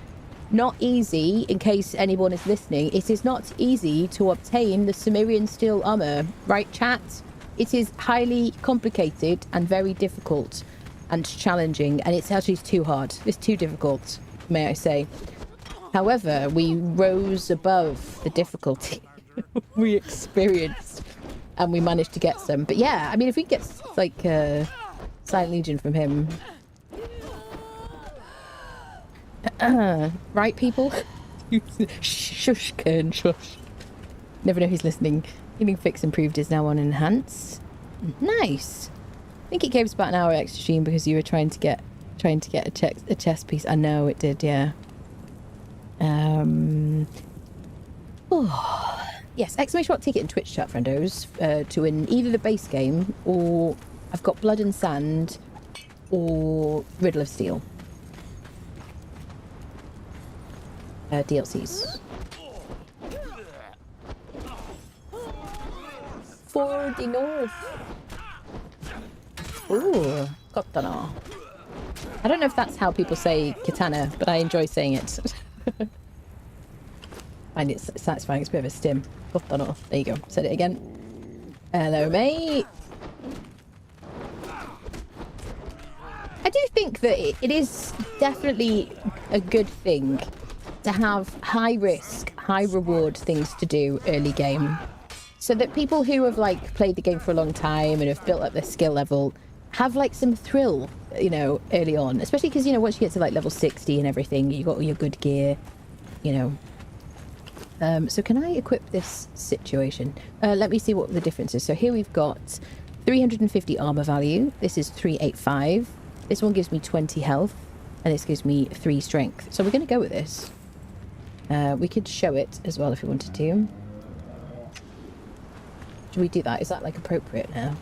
not easy, in case anyone is listening. It is not easy to obtain the Cimmerian steel armor. Right, chat? It is highly complicated and very difficult and challenging, and it's actually too hard. It's too difficult, may I say. However, we rose above the difficulty we experienced, and we managed to get some. But yeah, I mean, if we get like Silent Legion from him, right, people? Shush, Kern, shush. Never know who's listening. Healing Fix Improved is now on Enhance. Nice. I think it gave us about an hour extra stream because you were trying to get a chest piece. I know it did, yeah. Oh, yes, exclamation mark ticket in Twitch chat, friendos, to win either the base game or I've got Blood and Sand or Riddle of Steel. DLCs. For the north. Ooh, katana. I don't know if that's how people say katana, but I enjoy saying it. And it's satisfying. It's a bit of a stim. Katana. There you go. Said it again. Hello, mate. I do think that it is definitely a good thing to have high risk, high reward things to do early game, so that people who have like played the game for a long time and have built up their skill level have like some thrill, you know, early on, especially because, you know, once you get to like level 60 and everything, you got all your good gear, you know. So can I equip this situation? Let me see what the difference is. So here we've got 350 armor value. This is 385. This one gives me 20 health, and this gives me 3 strength. So we're going to go with this. We could show it as well if we wanted to. Should we do that? Is that like appropriate now?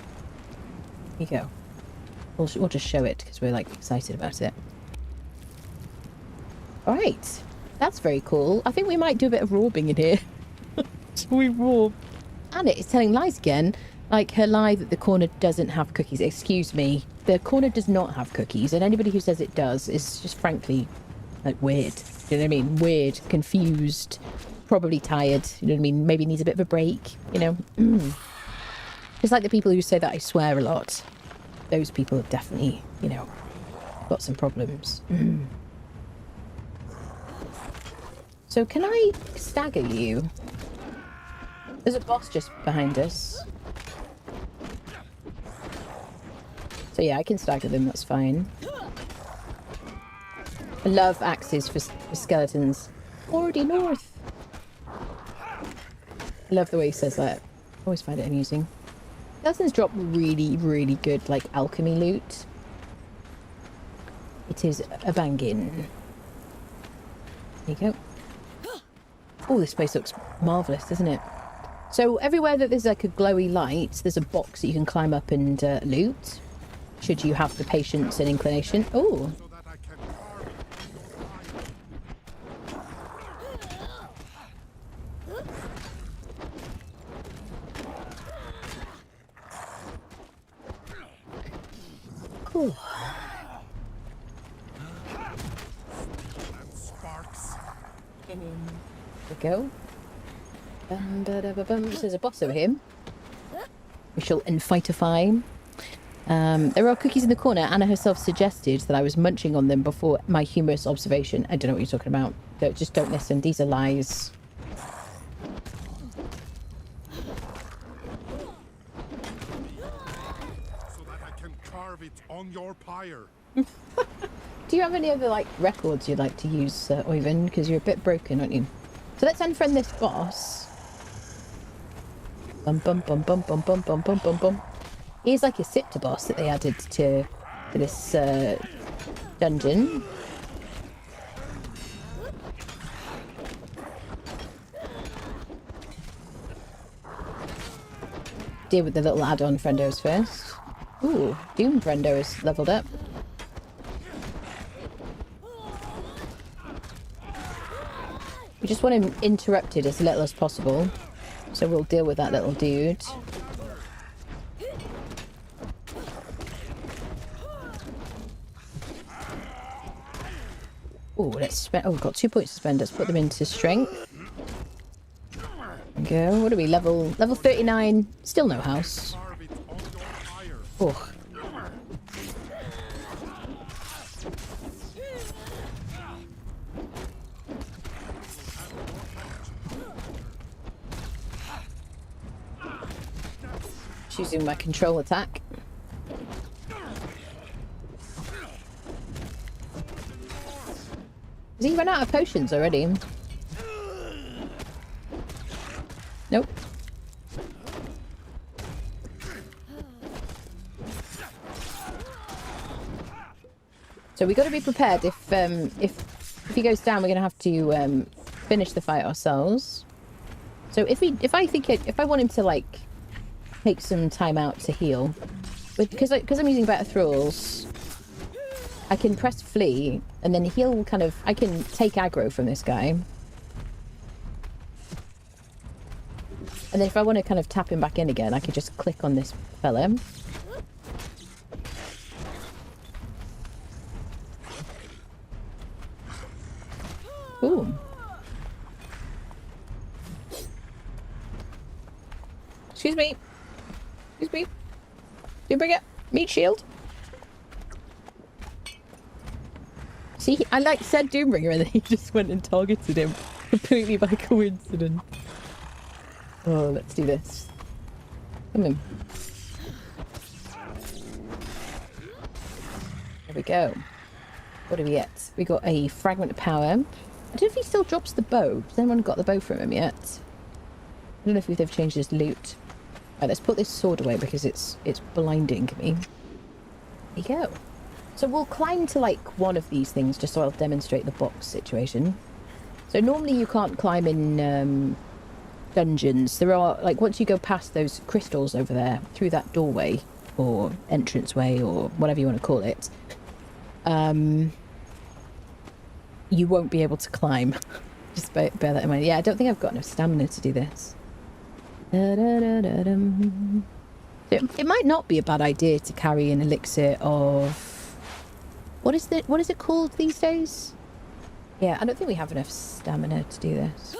Here you go. We'll just show it because we're like excited about it. All right. That's very cool. I think we might do a bit of robbing in here. So we rob. And it is telling lies again. Like her lie that the corner doesn't have cookies. Excuse me. The corner does not have cookies, and anybody who says it does is just frankly like weird. You know what I mean? Weird, confused, probably tired. You know what I mean? Maybe needs a bit of a break, you know? It's like the people who say that I swear a lot. Those people have definitely, you know, got some problems. So can I stagger you? There's a boss just behind us. So yeah, I can stagger them, that's fine. I love axes for skeletons. Already north. I love the way he says that. Always find it amusing. Skeletons drop really, really good, like, alchemy loot. It is a bangin'. There you go. Oh, this place looks marvellous, doesn't it? So everywhere that there's like a glowy light, there's a box that you can climb up and loot. Should you have the patience and inclination. Oh. Cool. There we go. There's a boss over here. We shall infightify. There are cookies in the corner. Anna herself suggested that I was munching on them before my humorous observation. I don't know what you're talking about. Just don't listen. These are lies. So that I can carve it on your pyre. Do you have any other like records you'd like to use, Oyvind? Because you're a bit broken, aren't you? So let's unfriend this boss. Bum bum bum bum bum bum bum bum bum bum. He's like a Siptah boss that they added to this dungeon. Deal with the little add-on friendos first. Ooh, Doom friendo is leveled up. We just want him interrupted as little as possible. So we'll deal with that little dude. Oh, let's spend. Oh, we've got 2 points to spend. Let's put them into strength. There we go. What are we? Level 39. Still no house. Oh. Choosing my control attack. Has he run out of potions already? Nope. So we got to be prepared. If he goes down, we're gonna have to finish the fight ourselves. So if I want him to like take some time out to heal, but because I'm using better thralls, I can press flee, and then he'll kind of... I can take aggro from this guy. And then if I want to kind of tap him back in again, I could just click on this fella. Boom. Excuse me. Excuse me. Do you bring it? Meat shield? See, I like said Doombringer and then he just went and targeted him completely by coincidence. Oh, let's do this. Come in. There we go. What do we get? We got a fragment of power. I don't know if he still drops the bow. Has anyone got the bow from him yet? I don't know if they've changed his loot. Right, let's put this sword away because it's blinding me. There you go. So we'll climb to like one of these things just so I'll demonstrate the box situation. So normally you can't climb in dungeons. There are, like, once you go past those crystals over there through that doorway or entranceway or whatever you want to call it, you won't be able to climb. Just bear that in mind. Yeah, I don't think I've got enough stamina to do this. It might not be a bad idea to carry an elixir of... What is it called these days? Yeah, I don't think we have enough stamina to do this.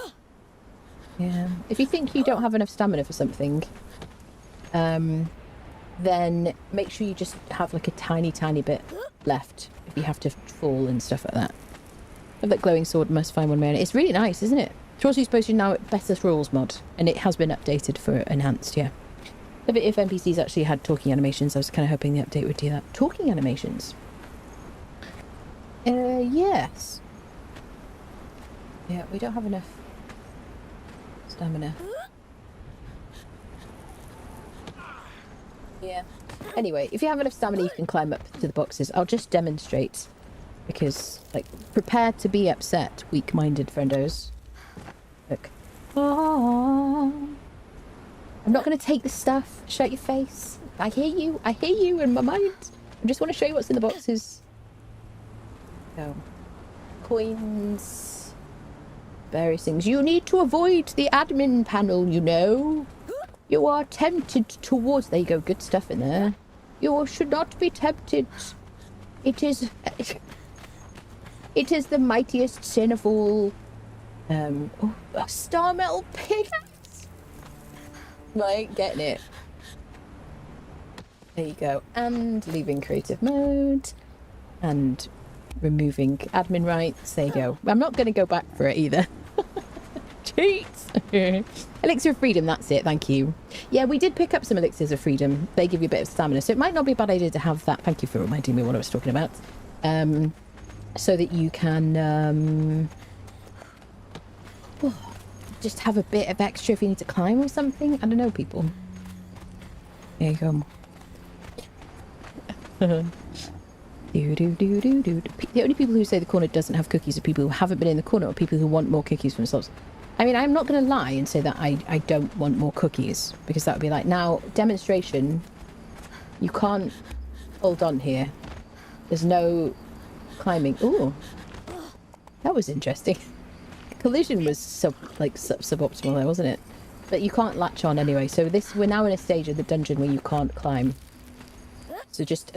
Yeah. If you think you don't have enough stamina for something, then make sure you just have like a tiny bit left if you have to fall and stuff like that. That glowing sword must find one way. It's really nice, isn't it? It's also supposed to now better rules mod, and it has been updated for enhanced, yeah. A bit if NPCs actually had talking animations. I was kind of hoping the update would do that. Talking animations? Yes. Yeah, we don't have enough stamina. Yeah. Anyway, if you have enough stamina, you can climb up to the boxes. I'll just demonstrate. Because, like, prepare to be upset, weak-minded friendos. Look. Oh. I'm not going to take the stuff. Shut your face. I hear you. I hear you in my mind. I just want to show you what's in the boxes. So, coins. Various things. You need to avoid the admin panel, you know. You are tempted towards... There you go. Good stuff in there. You should not be tempted. It is the mightiest sin of all. A star metal pickaxe. Like, getting it. There you go. And leaving creative mode. And removing admin rights. There you go. I'm not going to go back for it either. Cheats! Elixir of freedom, that's it, thank you. Yeah, we did pick up some elixirs of freedom. They give you a bit of stamina, so it might not be a bad idea to have that. Thank you for reminding me what I was talking about. So that you can just have a bit of extra if you need to climb or something. I don't know, people. There you go. The only people who say the corner doesn't have cookies are people who haven't been in the corner or people who want more cookies for themselves. I mean, I'm not going to lie and say that I don't want more cookies, because that would be like, now, demonstration, you can't hold on here. There's no climbing. Ooh, that was interesting. Collision was suboptimal there, wasn't it? But you can't latch on anyway. So we're now in a stage of the dungeon where you can't climb. So just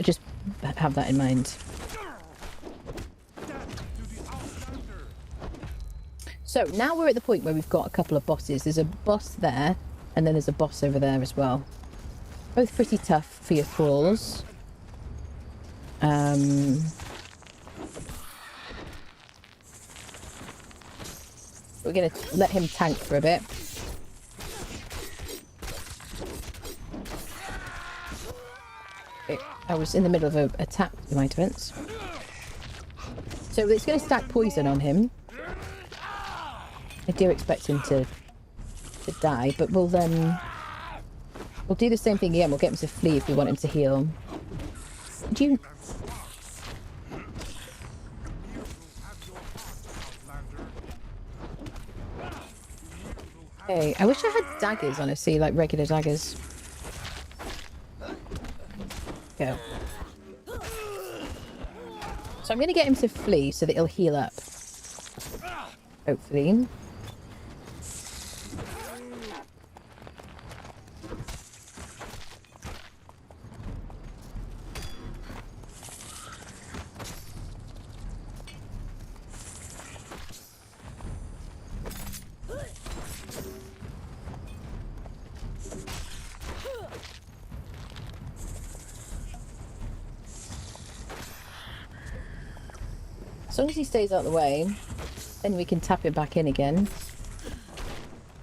have that in mind. So now we're at the point where we've got a couple of bosses. There's a boss there, and then there's a boss over there as well. Both pretty tough for your thralls. We're going to let him tank for a bit. I was in the middle of an attack with my defense. So it's going to stack poison on him. I do expect him to die, but we'll do the same thing again. We'll get him to flee if we want him to heal. Do you... Hey, I wish I had daggers, honestly, like regular daggers. Go. So I'm going to get him to flee so that he'll heal up. Hopefully. As long as he stays out of the way, then we can tap it back in again.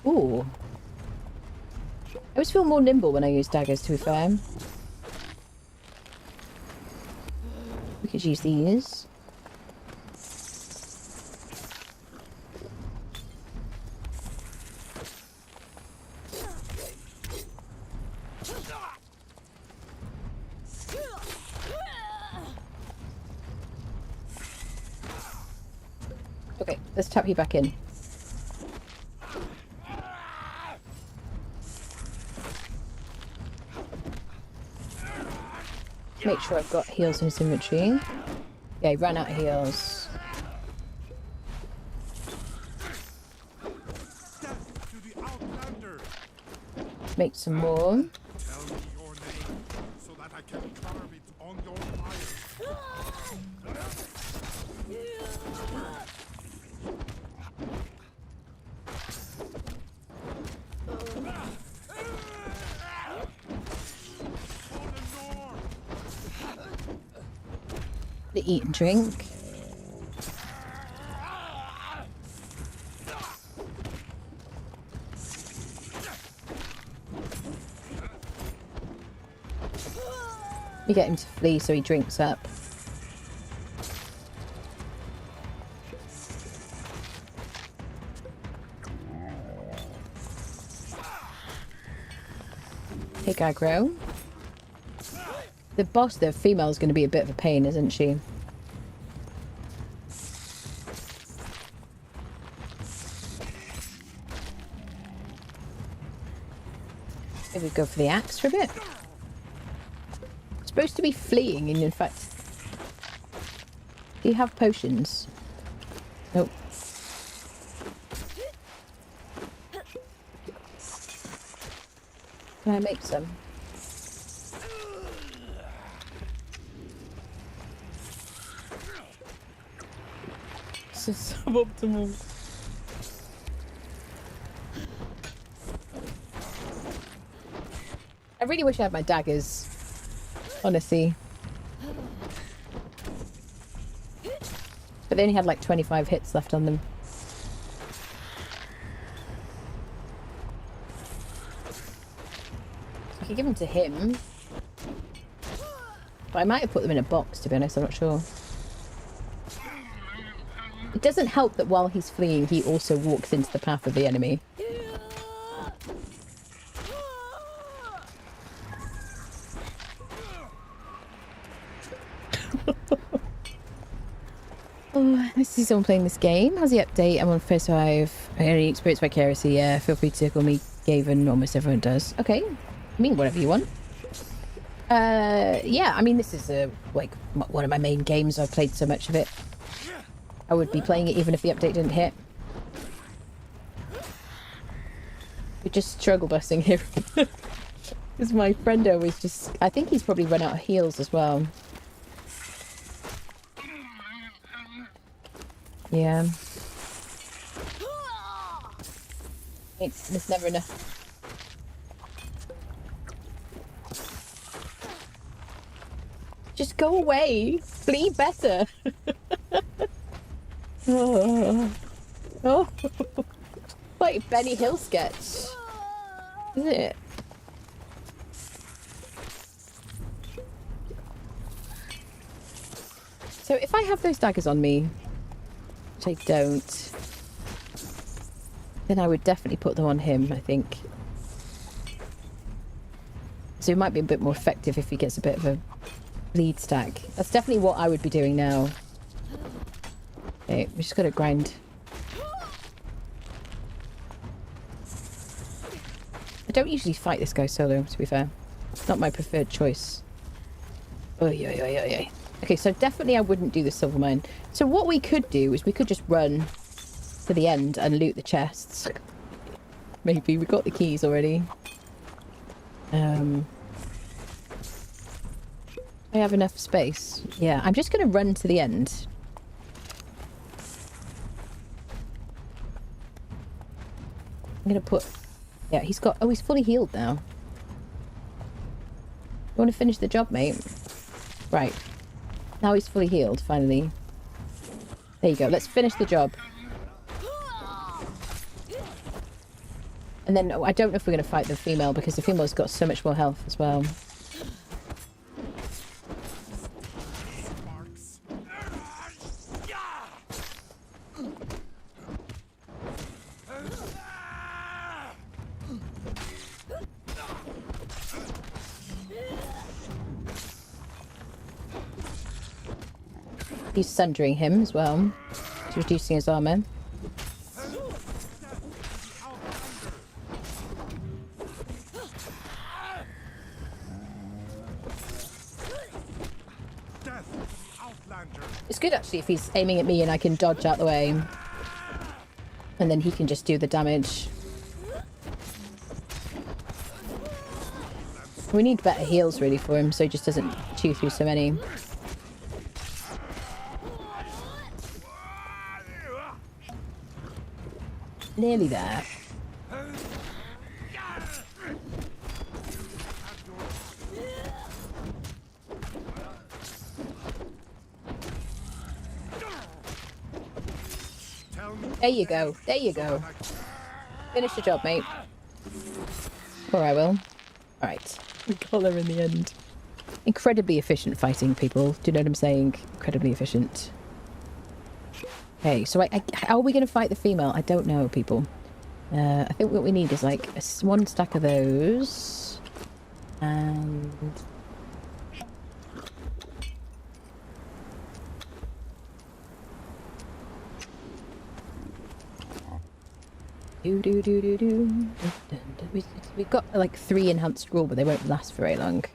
Ooh. I always feel more nimble when I use daggers, to be fair. We could use these. Okay, let's tap you back in. Make sure I've got heals in his inventory. Yeah, he ran out of heals. Death to the outlander. Make some more. Tell me your name so that I can carve it on your pyre. To eat and drink. We get him to flee so he drinks up. Take aggro. The boss, the female, is going to be a bit of a pain, isn't she? Maybe go for the axe for a bit. It's supposed to be fleeing, and in fact, do you have potions? Nope. Can I make some? This is suboptimal. I really wish I had my daggers. Honestly. But they only had like 25 hits left on them. I could give them to him. But I might have put them in a box, to be honest, I'm not sure. It doesn't help that while he's fleeing, he also walks into the path of the enemy. Oh, I see someone playing this game. How's the update? I'm on first 5. I only experience vicariously. Yeah, feel free to call me Gaven. Almost everyone does. Okay. I mean, whatever you want. Yeah, I mean, this is like one of my main games. I've played so much of it. I would be playing it even if the update didn't hit. We're just struggle busting here. Because my friendo is just... I think he's probably run out of heals as well. Yeah. It's never enough. Just go away. Flee better. Oh. Oh. Like Benny Hill sketch. Isn't it? So if I have those daggers on me, which I don't, then I would definitely put them on him, I think. So it might be a bit more effective if he gets a bit of a bleed stack. That's definitely what I would be doing now. Okay, we just gotta grind. I don't usually fight this guy solo, to be fair. It's not my preferred choice. Oh, yeah. Okay, so definitely I wouldn't do the silver mine. So what we could do is we could just run to the end and loot the chests. Maybe we got the keys already. I have enough space. Yeah, I'm just going to run to the end. I'm going to put... Yeah, he's got... Oh, he's fully healed now. You want to finish the job, mate? Right. Now he's fully healed, finally. There you go. Let's finish the job. And then I don't know if we're going to fight the female because the female's got so much more health as well. He's sundering him as well. He's reducing his armor. It's good actually if he's aiming at me and I can dodge out the way. And then he can just do the damage. We need better heals really for him so he just doesn't chew through so many. Nearly there. There you go. There you go. Finish the job, mate. Or I will. Alright. We got her in the end. Incredibly efficient fighting, people. Do you know what I'm saying? Incredibly efficient. Okay, so how are we going to fight the female? I don't know, people. I think what we need is like one stack of those. And... We've got like 3 enhanced scroll, but they won't last very long.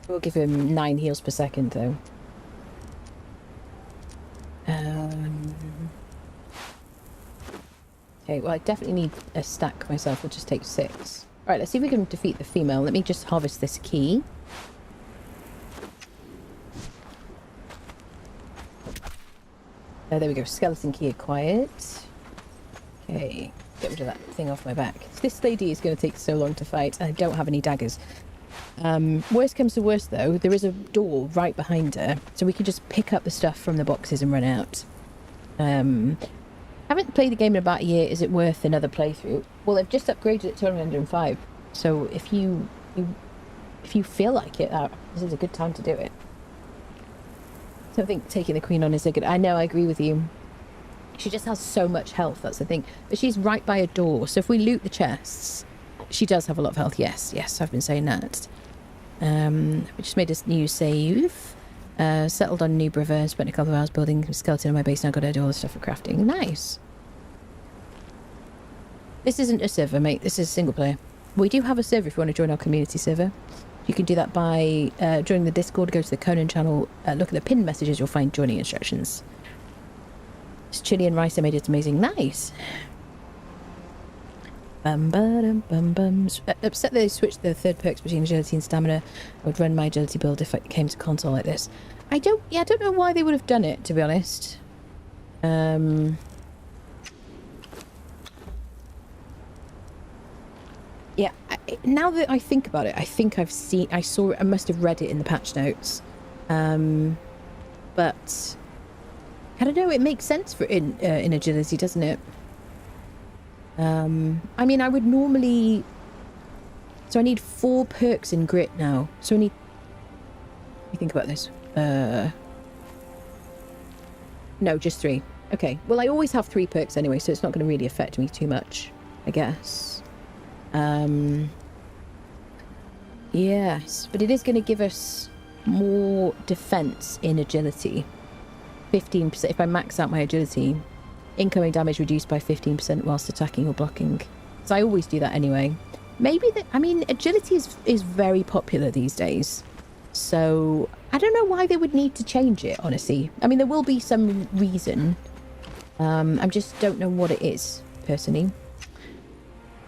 We'll give him 9 heals per second, though. Okay, well, I definitely need a stack myself. We'll just take 6. Alright, let's see if we can defeat the female. Let me just harvest this key. There we go. Skeleton key acquired. Okay, get rid of that thing off my back. This lady is going to take so long to fight. I don't have any daggers. Worst comes to worst, though, there is a door right behind her, so we can just pick up the stuff from the boxes and run out. Haven't played the game in about a year. Is it worth another playthrough? Well, they've just upgraded it to 105, so if you feel like it, this is a good time to do it. I don't think taking the queen on is a good... I know, I agree with you. She just has so much health, that's the thing. But she's right by a door, so if we loot the chests... She does have a lot of health, yes, I've been saying that. We just made a new save. Settled on Noob River, spent a couple of hours building a skeleton in my base, now got to do all the stuff for crafting. Nice. This isn't a server, mate, this is single player. We do have a server if you want to join our community server. You can do that by joining the Discord, go to the Conan channel, look at the pinned messages, you'll find joining instructions. This chili and rice I made, it's amazing. Nice. Upset they switched the third perks between agility and stamina. I would run my agility build if it came to console like this. I don't know why they would have done it, to be honest. Yeah, now that I think about it, I think I must have read it in the patch notes. But I don't know, it makes sense for in agility, doesn't it? I mean, I would normally... So I need 4 perks in grit now. So I need... Let me think about this. No, just 3. Okay. Well, I always have 3 perks anyway, so it's not going to really affect me too much, I guess. Yes, but it is going to give us more defense in agility. 15%. If I max out my agility... Incoming damage reduced by 15% whilst attacking or blocking. So I always do that anyway. Maybe that... I mean, agility is very popular these days. So I don't know why they would need to change it, honestly. I mean, there will be some reason. I just don't know what it is, personally.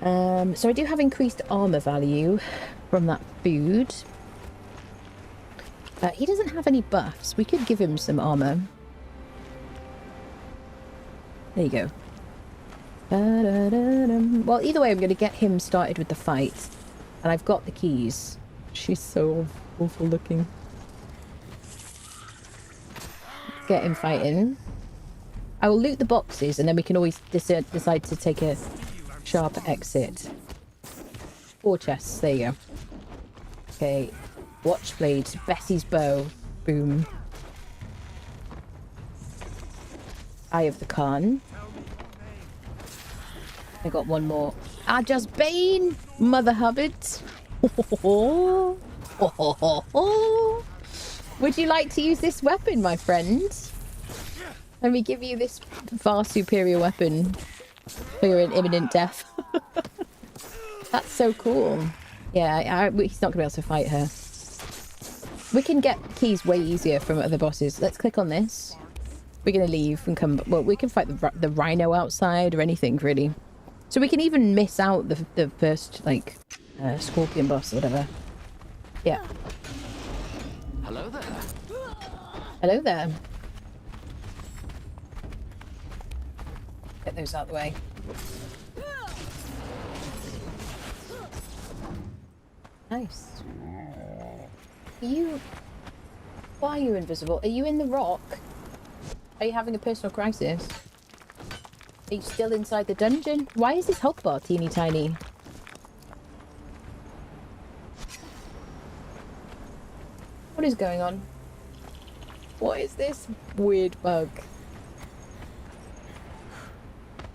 So I do have increased armor value from that food. He doesn't have any buffs. We could give him some armor. There you go. Well, either way, I'm going to get him started with the fight. And I've got the keys. She's so awful looking. get him fighting. I will loot the boxes and then we can always decide to take a sharp exit. 4 chests, there you go. Okay, Watchblade, Bessie's bow, boom. Eye of the Khan. I got one more. Ajah's Bane, Mother Hubbard. Would you like to use this weapon, my friend? Let me give you this far superior weapon for your imminent death. That's so cool. Yeah, he's not going to be able to fight her. We can get keys way easier from other bosses. Let's click on this. We're going to leave and come... Well, we can fight the rhino outside or anything, really. So we can even miss out the first, like, scorpion boss or whatever. Yeah. Hello there. Hello there. Get those out of the way. Nice. Why are you invisible? Are you in the rock? Are you having a personal crisis? Are you still inside the dungeon? Why is this health bar teeny tiny? What is going on? What is this weird bug?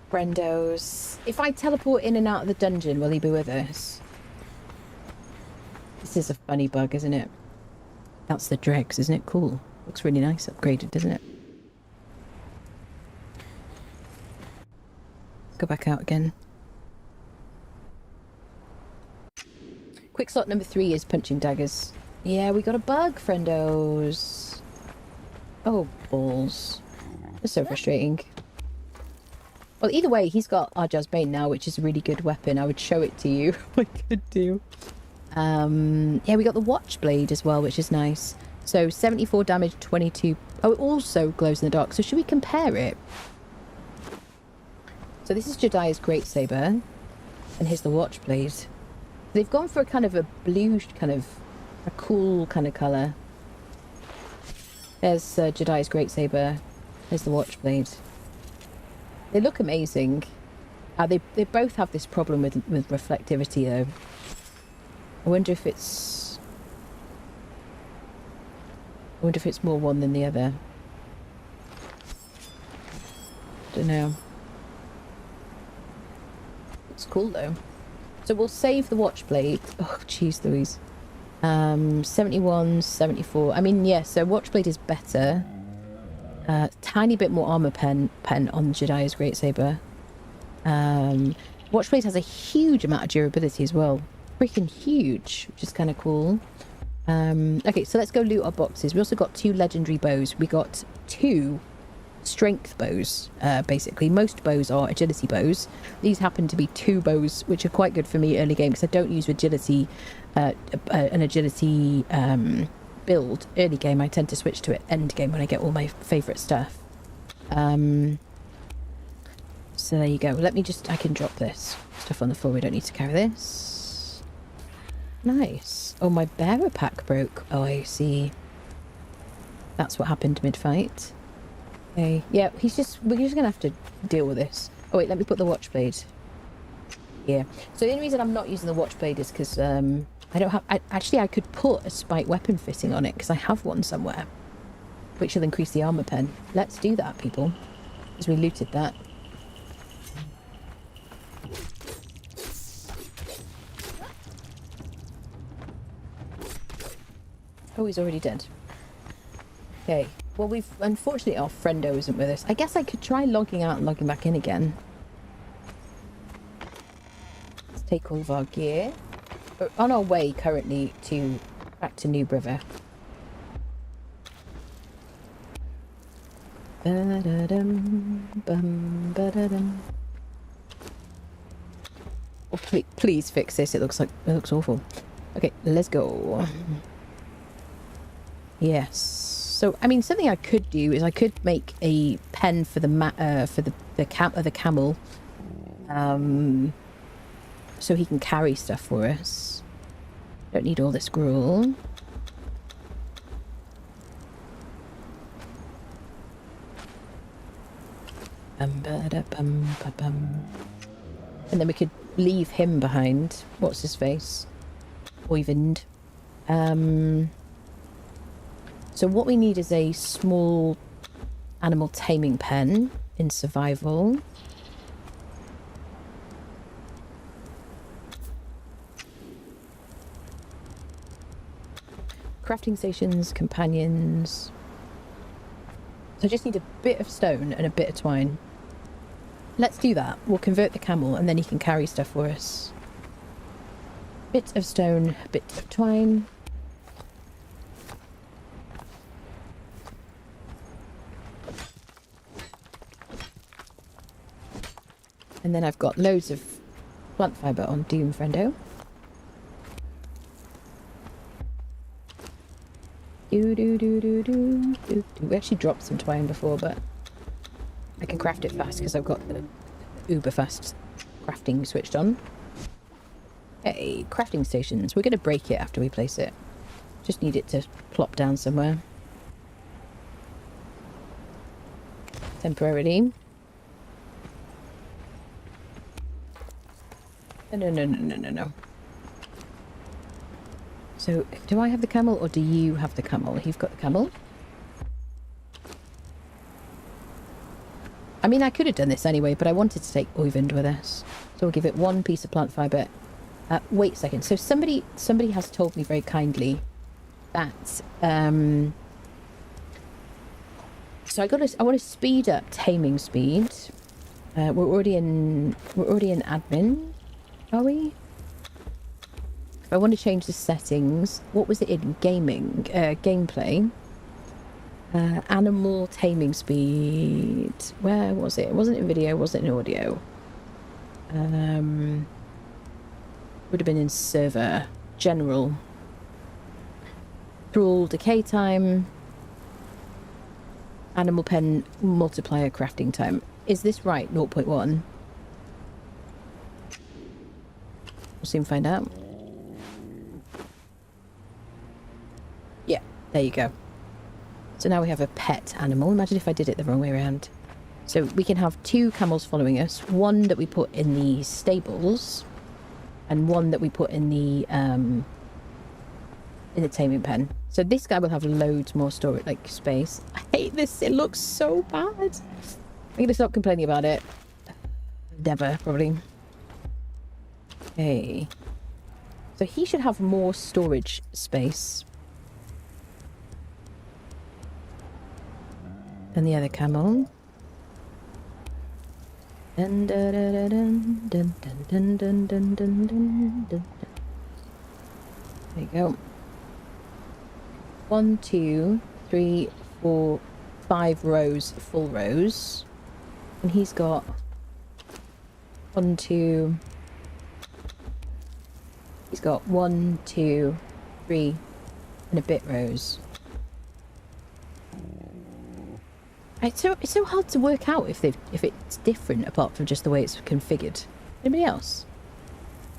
Brendos. If I teleport in and out of the dungeon, will he be with us? This is a funny bug, isn't it? That's the dregs, isn't it? Cool. Looks really nice upgraded, doesn't it? Go back out again. Quick slot number 3 is punching daggers. Yeah, we got a bug, friendos. Oh, balls. That's so frustrating. Well, either way, he's got Ajah's Bane now, which is a really good weapon. I would show it to you. I could do. Yeah, we got the Watchblade as well, which is nice. So 74 damage, 22. Oh, it also glows in the dark. So should we compare it? So this is Jediah's Greatsaber, and here's the Watchblade. They've gone for a kind of a blue, kind of a cool kind of colour. There's Jediah's Greatsaber. There's the Watchblade. They look amazing. They both have this problem with reflectivity, though. I wonder if it's more one than the other. Don't know. It's cool though. So we'll save the Watchblade. Oh, jeez Louise. 71, 74. I mean, yeah, so Watchblade is better. Tiny bit more armor pen on Jediah's Greatsaber. Watchblade has a huge amount of durability as well. Freaking huge, which is kind of cool. Okay, so let's go loot our boxes. We also got 2 legendary bows. We got 2 strength bows, basically. Most bows are agility bows. These happen to be 2 bows, which are quite good for me early game because I don't use agility, an agility build early game. I tend to switch to it end game when I get all my favourite stuff. So there you go. I can drop this stuff on the floor. We don't need to carry this. Nice. Oh, my bearer pack broke. Oh, I see. That's what happened mid-fight. Okay. Yeah, we're just gonna have to deal with this. Oh wait, let me put the Watchblade here. So the only reason I'm not using the Watchblade is because I don't have... Actually, I could put a spike weapon fitting on it because I have one somewhere, which will increase the armor pen. Let's do that, people, because we looted that. Oh, he's already dead. Okay. Well, unfortunately, our friendo isn't with us. I guess I could try logging out and logging back in again. Let's take all of our gear. We're on our way currently back to New River. Oh, please fix this. It looks awful. Okay, let's go. Yes. So, I mean, something I could do is I could make a pen for the camel, so he can carry stuff for us. Don't need all this gruel. Bum-ba-da-bum-ba-bum. And then we could leave him behind. What's his face? Oyvind. So what we need is a small animal taming pen in survival. Crafting stations, companions. So I just need a bit of stone and a bit of twine. Let's do that. We'll convert the camel and then he can carry stuff for us. Bit of stone, bit of twine. And then I've got loads of plant fibre on Doom Friendo. We actually dropped some twine before, but I can craft it fast because I've got the uber fast crafting switched on. Hey, crafting stations. We're going to break it after we place it. Just need it to plop down somewhere. Temporarily. No. So, do I have the camel or do you have the camel? You've got the camel. I mean, I could have done this anyway, but I wanted to take Oyvind with us. So we'll give it one piece of plant fibre. Wait a second. So somebody has told me very kindly that so I want to speed up taming speed. We're already in admin, are we? If I want to change the settings, what was it in gaming? Gameplay. Animal taming speed. Where was it? It wasn't in video, was it in audio? Would have been in server. General. Thrall decay time. Animal pen multiplier crafting time. Is this right? 0.1? We'll soon find out. Yeah, there you go. So now we have a pet animal. Imagine if I did it the wrong way around. So we can have 2 camels following us. One that we put in the stables. And one that we put in the taming pen. So this guy will have loads more storage, like space. I hate this. It looks so bad. I'm going to stop complaining about it. Never, probably. Okay. So he should have more storage space than the other camel. Dun, dun, dun, dun, dun, dun, dun, dun, dun, dun, dun. There you go. 1, 2, 3, 4, 5 rows, full rows. And he's got 1, 2. He's got 1, 2, 3 and a bit rows. It's so hard to work out if it's different apart from just the way it's configured. Anybody else?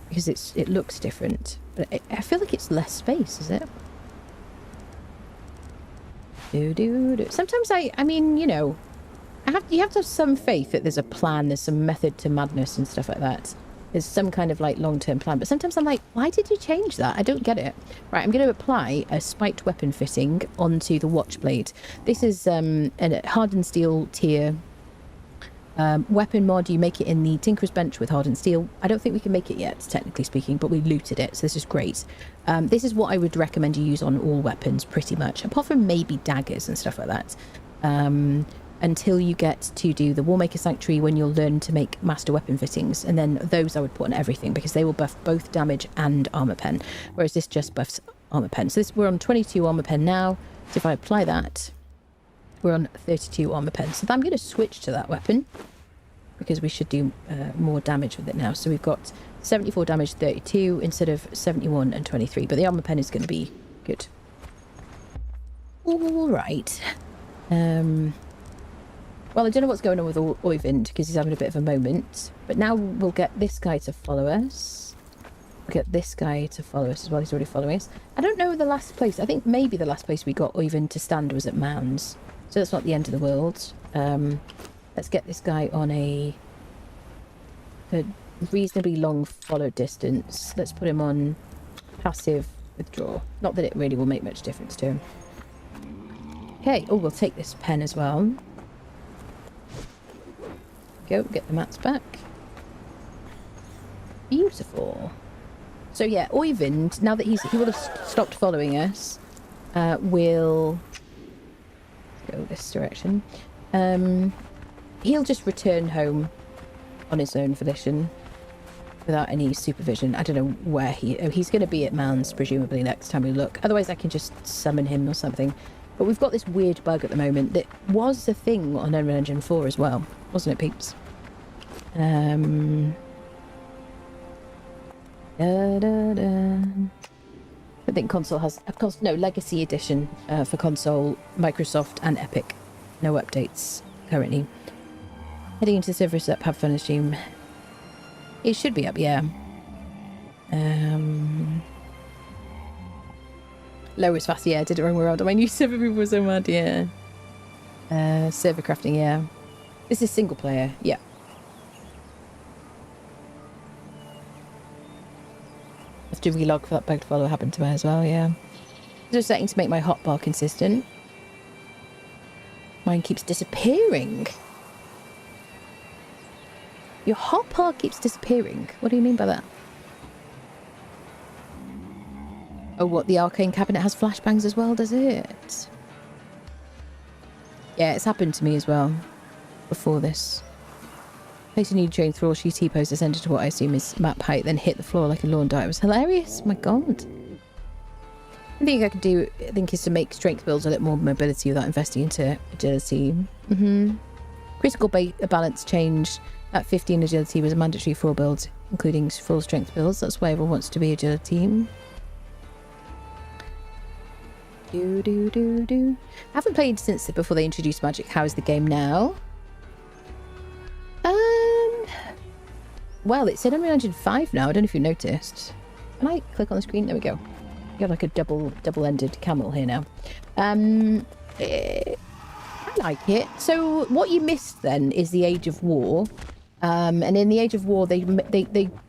Because it looks different, but I feel like it's less space, is it? Sometimes I mean, you know, you have to have some faith that there's a plan, there's some method to madness and stuff like that. There's some kind of like long-term plan, but sometimes I'm like, why did you change that? I don't get it. Right, I'm going to apply a spiked weapon fitting onto the watch blade. This is a hardened steel tier weapon mod. You make it in the Tinker's Bench with hardened steel. I don't think we can make it yet, technically speaking, but we looted it, so this is great. This is what I would recommend you use on all weapons, pretty much, apart from maybe daggers and stuff like that. Until you get to do the Warmaker Sanctuary, when you'll learn to make master weapon fittings, and then those I would put on everything because they will buff both damage and armor pen, whereas this just buffs armor pen. So we're on 22 armor pen now, so if I apply that, we're on 32 armor pen. So I'm going to switch to that weapon because we should do more damage with it now. So we've got 74 damage, 32 instead of 71 and 23, but the armor pen is going to be good. All right. Well, I don't know what's going on with Oyvind because he's having a bit of a moment. But now we'll get this guy to follow us. We'll get this guy to follow us as well. He's already following us. I don't know the last place. I think maybe the last place we got Oyvind to stand was at Mounds. So that's not the end of the world. Let's get this guy on a reasonably long follow distance. Let's put him on passive withdraw. Not that it really will make much difference to him. Okay, oh, we'll take this pen as well. Go, get the mats back. Beautiful. So yeah, Oyvind, now that he will have stopped following us, will go this direction. He'll just return home on his own volition without any supervision. I don't know where he's going to be at Mans, presumably, next time we look. Otherwise, I can just summon him or something. But we've got this weird bug at the moment that was a thing on Unreal Engine 4 as well, wasn't it, peeps? Da, da, da. I think console has, of course, no Legacy Edition for console, Microsoft and Epic. No updates currently. Heading into the servers up, have fun and stream. It should be up, yeah. Low is fast, yeah. Did it wrong way around. My new server people were so mad, yeah. Server crafting, yeah. This is single player, yeah. Have to relog for that bug to follow happened to her as well, yeah. There's a setting to make my hotbar consistent. Mine keeps disappearing. Your hotbar keeps disappearing. What do you mean by that? Oh, what? The arcane cabinet has flashbangs as well, does it? Yeah, it's happened to me as well. Before this. Place a new train through all she T-pose ascended to what I assume is map height, then hit the floor like a lawn dart. It was hilarious. My god. I think I could do, is to make strength builds a little more mobility without investing into agility. Critical balance change at 15 agility was a mandatory for all builds, including full strength builds. That's why everyone wants to be agility. I haven't played since before they introduced magic. How is the game now? Well, it's in Unreal Engine 5 now. I don't know if you noticed. Can I click on the screen? There we go. You got like a double-ended camel here now. I like it. So what you missed then is the Age of War. And in the Age of War, they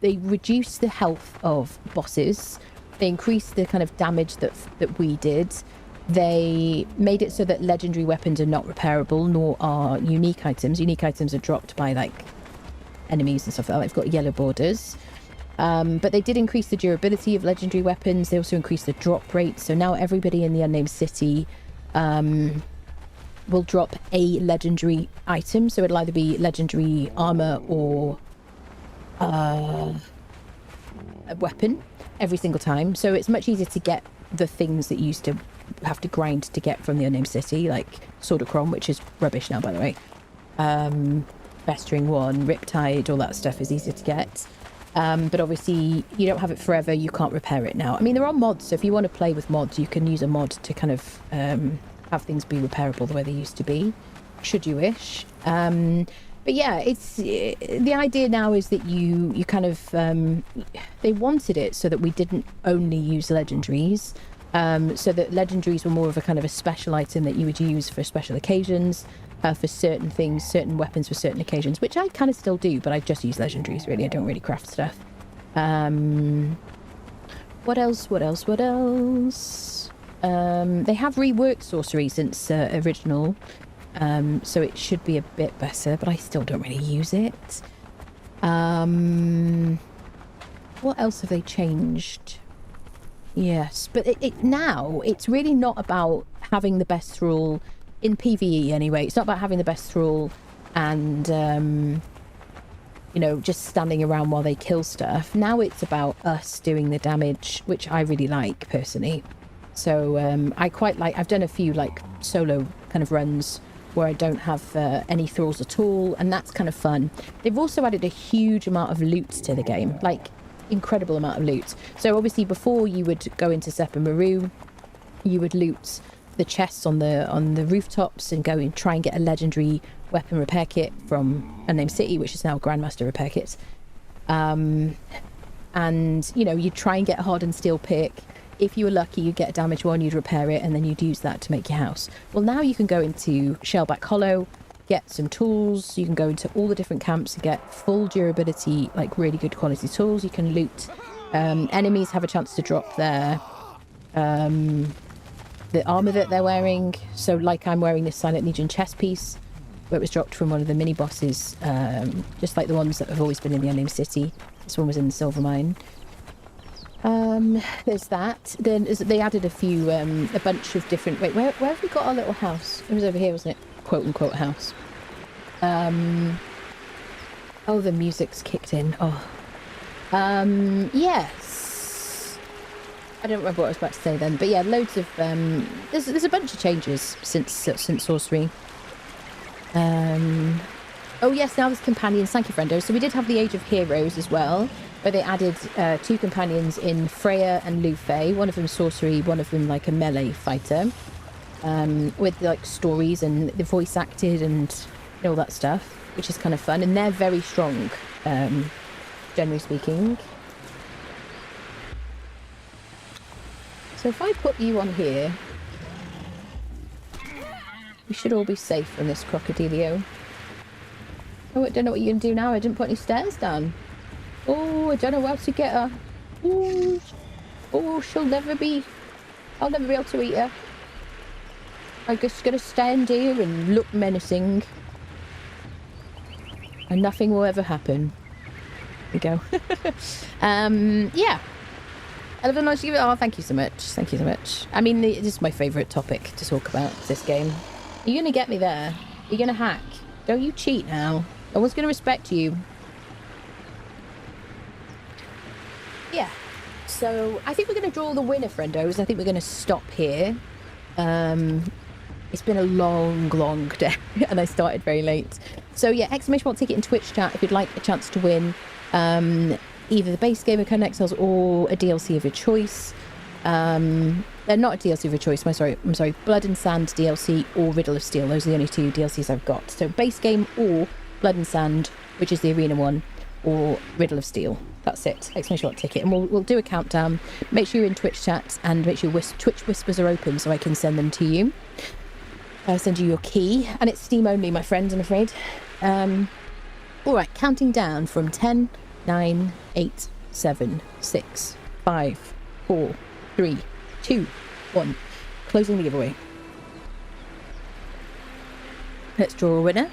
reduced the health of bosses. They increased the kind of damage that we did. They made it so that legendary weapons are not repairable, nor are unique items. Unique items are dropped by like enemies and stuff like that. They've got yellow borders. But they did increase the durability of legendary weapons. They also increased the drop rate. So now everybody in the Unnamed City will drop a legendary item. So it'll either be legendary armor or a weapon every single time. So it's much easier to get the things that you used to have to grind to get from the Unnamed City, like Sword of Crom, which is rubbish now, by the way. Festering One, Riptide, all that stuff is easier to get. But obviously you don't have it forever. You can't repair it now. I mean, there are mods, so if you want to play with mods, you can use a mod to kind of have things be repairable the way they used to be, should you wish. But yeah, it's the idea now is that you kind of they wanted it so that we didn't only use legendaries, so that legendaries were more of a kind of a special item that you would use for special occasions, for certain things, certain weapons for certain occasions, which I kind of still do, but I just use legendaries really. I don't really craft stuff. What else? They have reworked sorcery since original. So it should be a bit better, but I still don't really use it. What else have they changed? Yes, but now it's really not about having the best thrall in PvE anyway. It's not about having the best thrall and you know, just standing around while they kill stuff. Now it's about us doing the damage, which I really like personally. So I quite like, I've done a few like solo kind of runs where I don't have any thralls at all, and that's kind of fun. They've also added a huge amount of loot to the game, like incredible amount of loot. So obviously before you would go into Sepa Maru, you would loot the chests on the rooftops and go and try and get a legendary weapon repair kit from Unnamed City, which is now Grandmaster repair kits. And you know, you'd try and get a hardened steel pick. If you were lucky, you'd get a damaged one, you'd repair it, and then you'd use that to make your house. Well, now you can go into Shellback Hollow get some tools. You can go into all the different camps and get full durability, like really good quality tools. You can loot. Enemies have a chance to drop their the armor that they're wearing. So like I'm wearing this Silent Legion chest piece, where it was dropped from one of the mini bosses, just like the ones that have always been in the Unnamed City. This one was in the Silver Mine. There's that. Then they added a bunch of different... Wait, where have we got our little house? It was over here, wasn't it? Quote unquote house. Oh, the music's kicked in. Oh. Yes. I don't remember what I was about to say then, but yeah, loads of there's a bunch of changes since Sorcery. Oh yes, now there's companions. Thank you, friendo. So we did have the Age of Heroes as well, where they added 2 companions in Freya and Lu Fei. One of them sorcery, one of them like a melee fighter, with like stories and the voice acted and all that stuff, which is kind of fun. And they're very strong, generally speaking. So if I put you on here, we should all be safe from this crocodilio. Oh, I don't know what you're going to do now. I didn't put any stairs down. Oh, I don't know how to get her. Oh, I'll never be able to eat her. I'm just going to stand here and look menacing. And nothing will ever happen. There we go. Yeah. 11 nights to give it. Oh, thank you so much. Thank you so much. I mean, this is my favourite topic to talk about, this game. You're going to get me there. You're going to hack. Don't you cheat now. No one's going to respect you. Yeah. So, I think we're going to draw the winner, friendos. I think we're going to stop here. It's been a long, long day. And I started very late. So, yeah, exclamation mark ticket in Twitch chat if you'd like a chance to win. Either the base game of Conan Exiles or a DLC of your choice. They're not a DLC of your choice. I'm sorry. Blood and Sand DLC or Riddle of Steel. Those are the only 2 DLCs I've got. So base game or Blood and Sand, which is the arena one, or Riddle of Steel. That's it. Exclamation mark ticket. And we'll do a countdown. Make sure you're in Twitch chat and make sure Twitch whispers are open so I can send them to you. I'll send you your key. And it's Steam only, my friend, I'm afraid. Alright, counting down from 10, 9, 8, 7, 6, 5, 4, 3, 2, 1. Closing the giveaway. Let's draw a winner.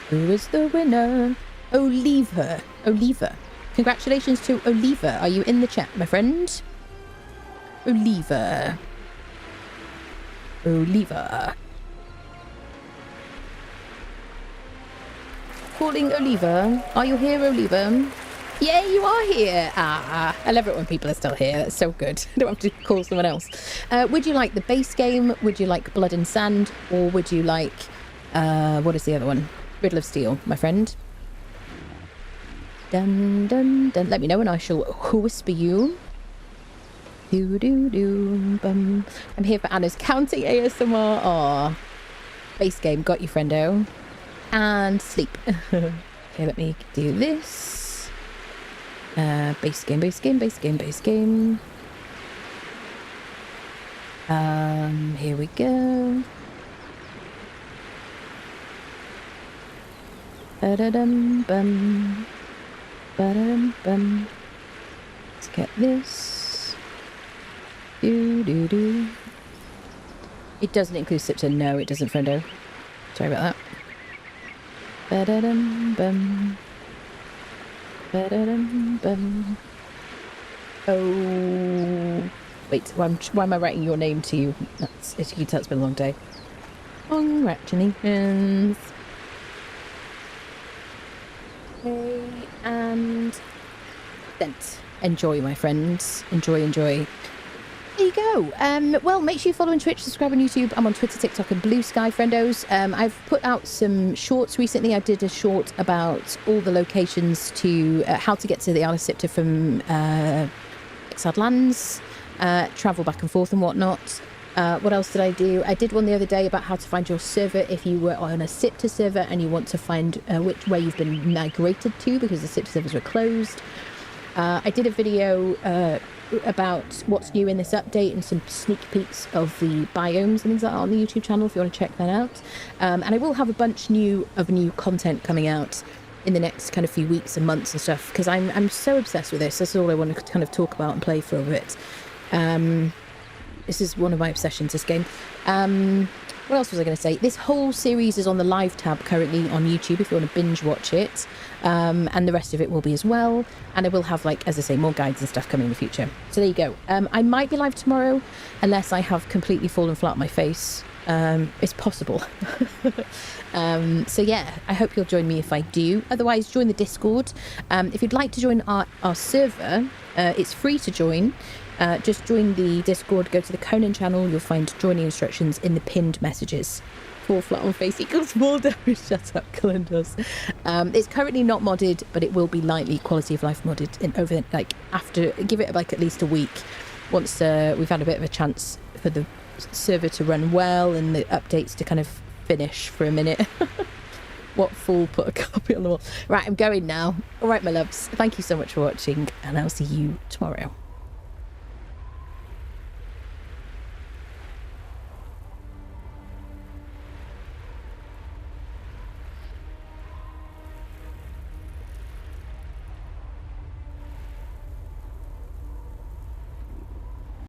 Who is the winner? Oliva. Congratulations to Oliva. Are you in the chat, my friend? Oliva. Calling Oliva. Are you here, Oliva? Yeah, you are here. I love it when people are still here. That's so good. I don't have to call someone else. Would you like the base game? Would you like Blood and Sand? Or would you like... what is the other one? Riddle of Steel, my friend. Dun, dun, dun. Let me know and I shall whisper you. Bum. I'm here for Anna's counting ASMR. Aw. Base game. Got you, friendo. And sleep. Okay, let me do this. Base game. Here we go. Ba-da-dum bum. Ba-da-dum bum. Let's get this. Do. It doesn't include Siptah. No, it doesn't, friendo. Sorry about that. Ba-da-dum bum. Ba-da-dum bum. Oh. Wait, why am I writing your name to you? As you can tell, it's been a long day. Congratulations. Okay, and sent. Enjoy, my friends. Enjoy. There you go. Well, make sure you follow on Twitch, subscribe on YouTube. I'm on Twitter, TikTok, and Blue Sky, friendos. I've put out some shorts recently. I did a short about all the locations to how to get to the Isle of Siptah from Exiled Lands, travel back and forth and whatnot. What else did I do? I did one the other day about how to find your server if you were on a Siptah server and you want to find where you've been migrated to because the Siptah servers were closed. I did a video about what's new in this update and some sneak peeks of the biomes and things like that on the YouTube channel if you want to check that out. And I will have a bunch of new content coming out in the next kind of few weeks and months and stuff, because I'm so obsessed with this. That's all I want to kind of talk about and play for a bit. This is one of my obsessions, this game. What else was I going to say? This whole series is on the live tab currently on YouTube if you want to binge watch it. And the rest of it will be as well. And I will have, like, as I say, more guides and stuff coming in the future. So there you go. I might be live tomorrow unless I have completely fallen flat on my face. It's possible. So yeah, I hope you'll join me if I do. Otherwise, join the Discord. If you'd like to join our server, it's free to join. Just join the Discord, go to the Conan channel, you'll find joining instructions in the pinned messages. Fall flat on face equals more damage. Shut up, Kalendos. It's currently not modded, but it will be lightly quality of life modded after, give it like at least a week, once we've had a bit of a chance for the server to run well and the updates to kind of finish for a minute. What fool put a copy on the wall? Right, I'm going now. All right, my loves, thank you so much for watching, and I'll see you tomorrow.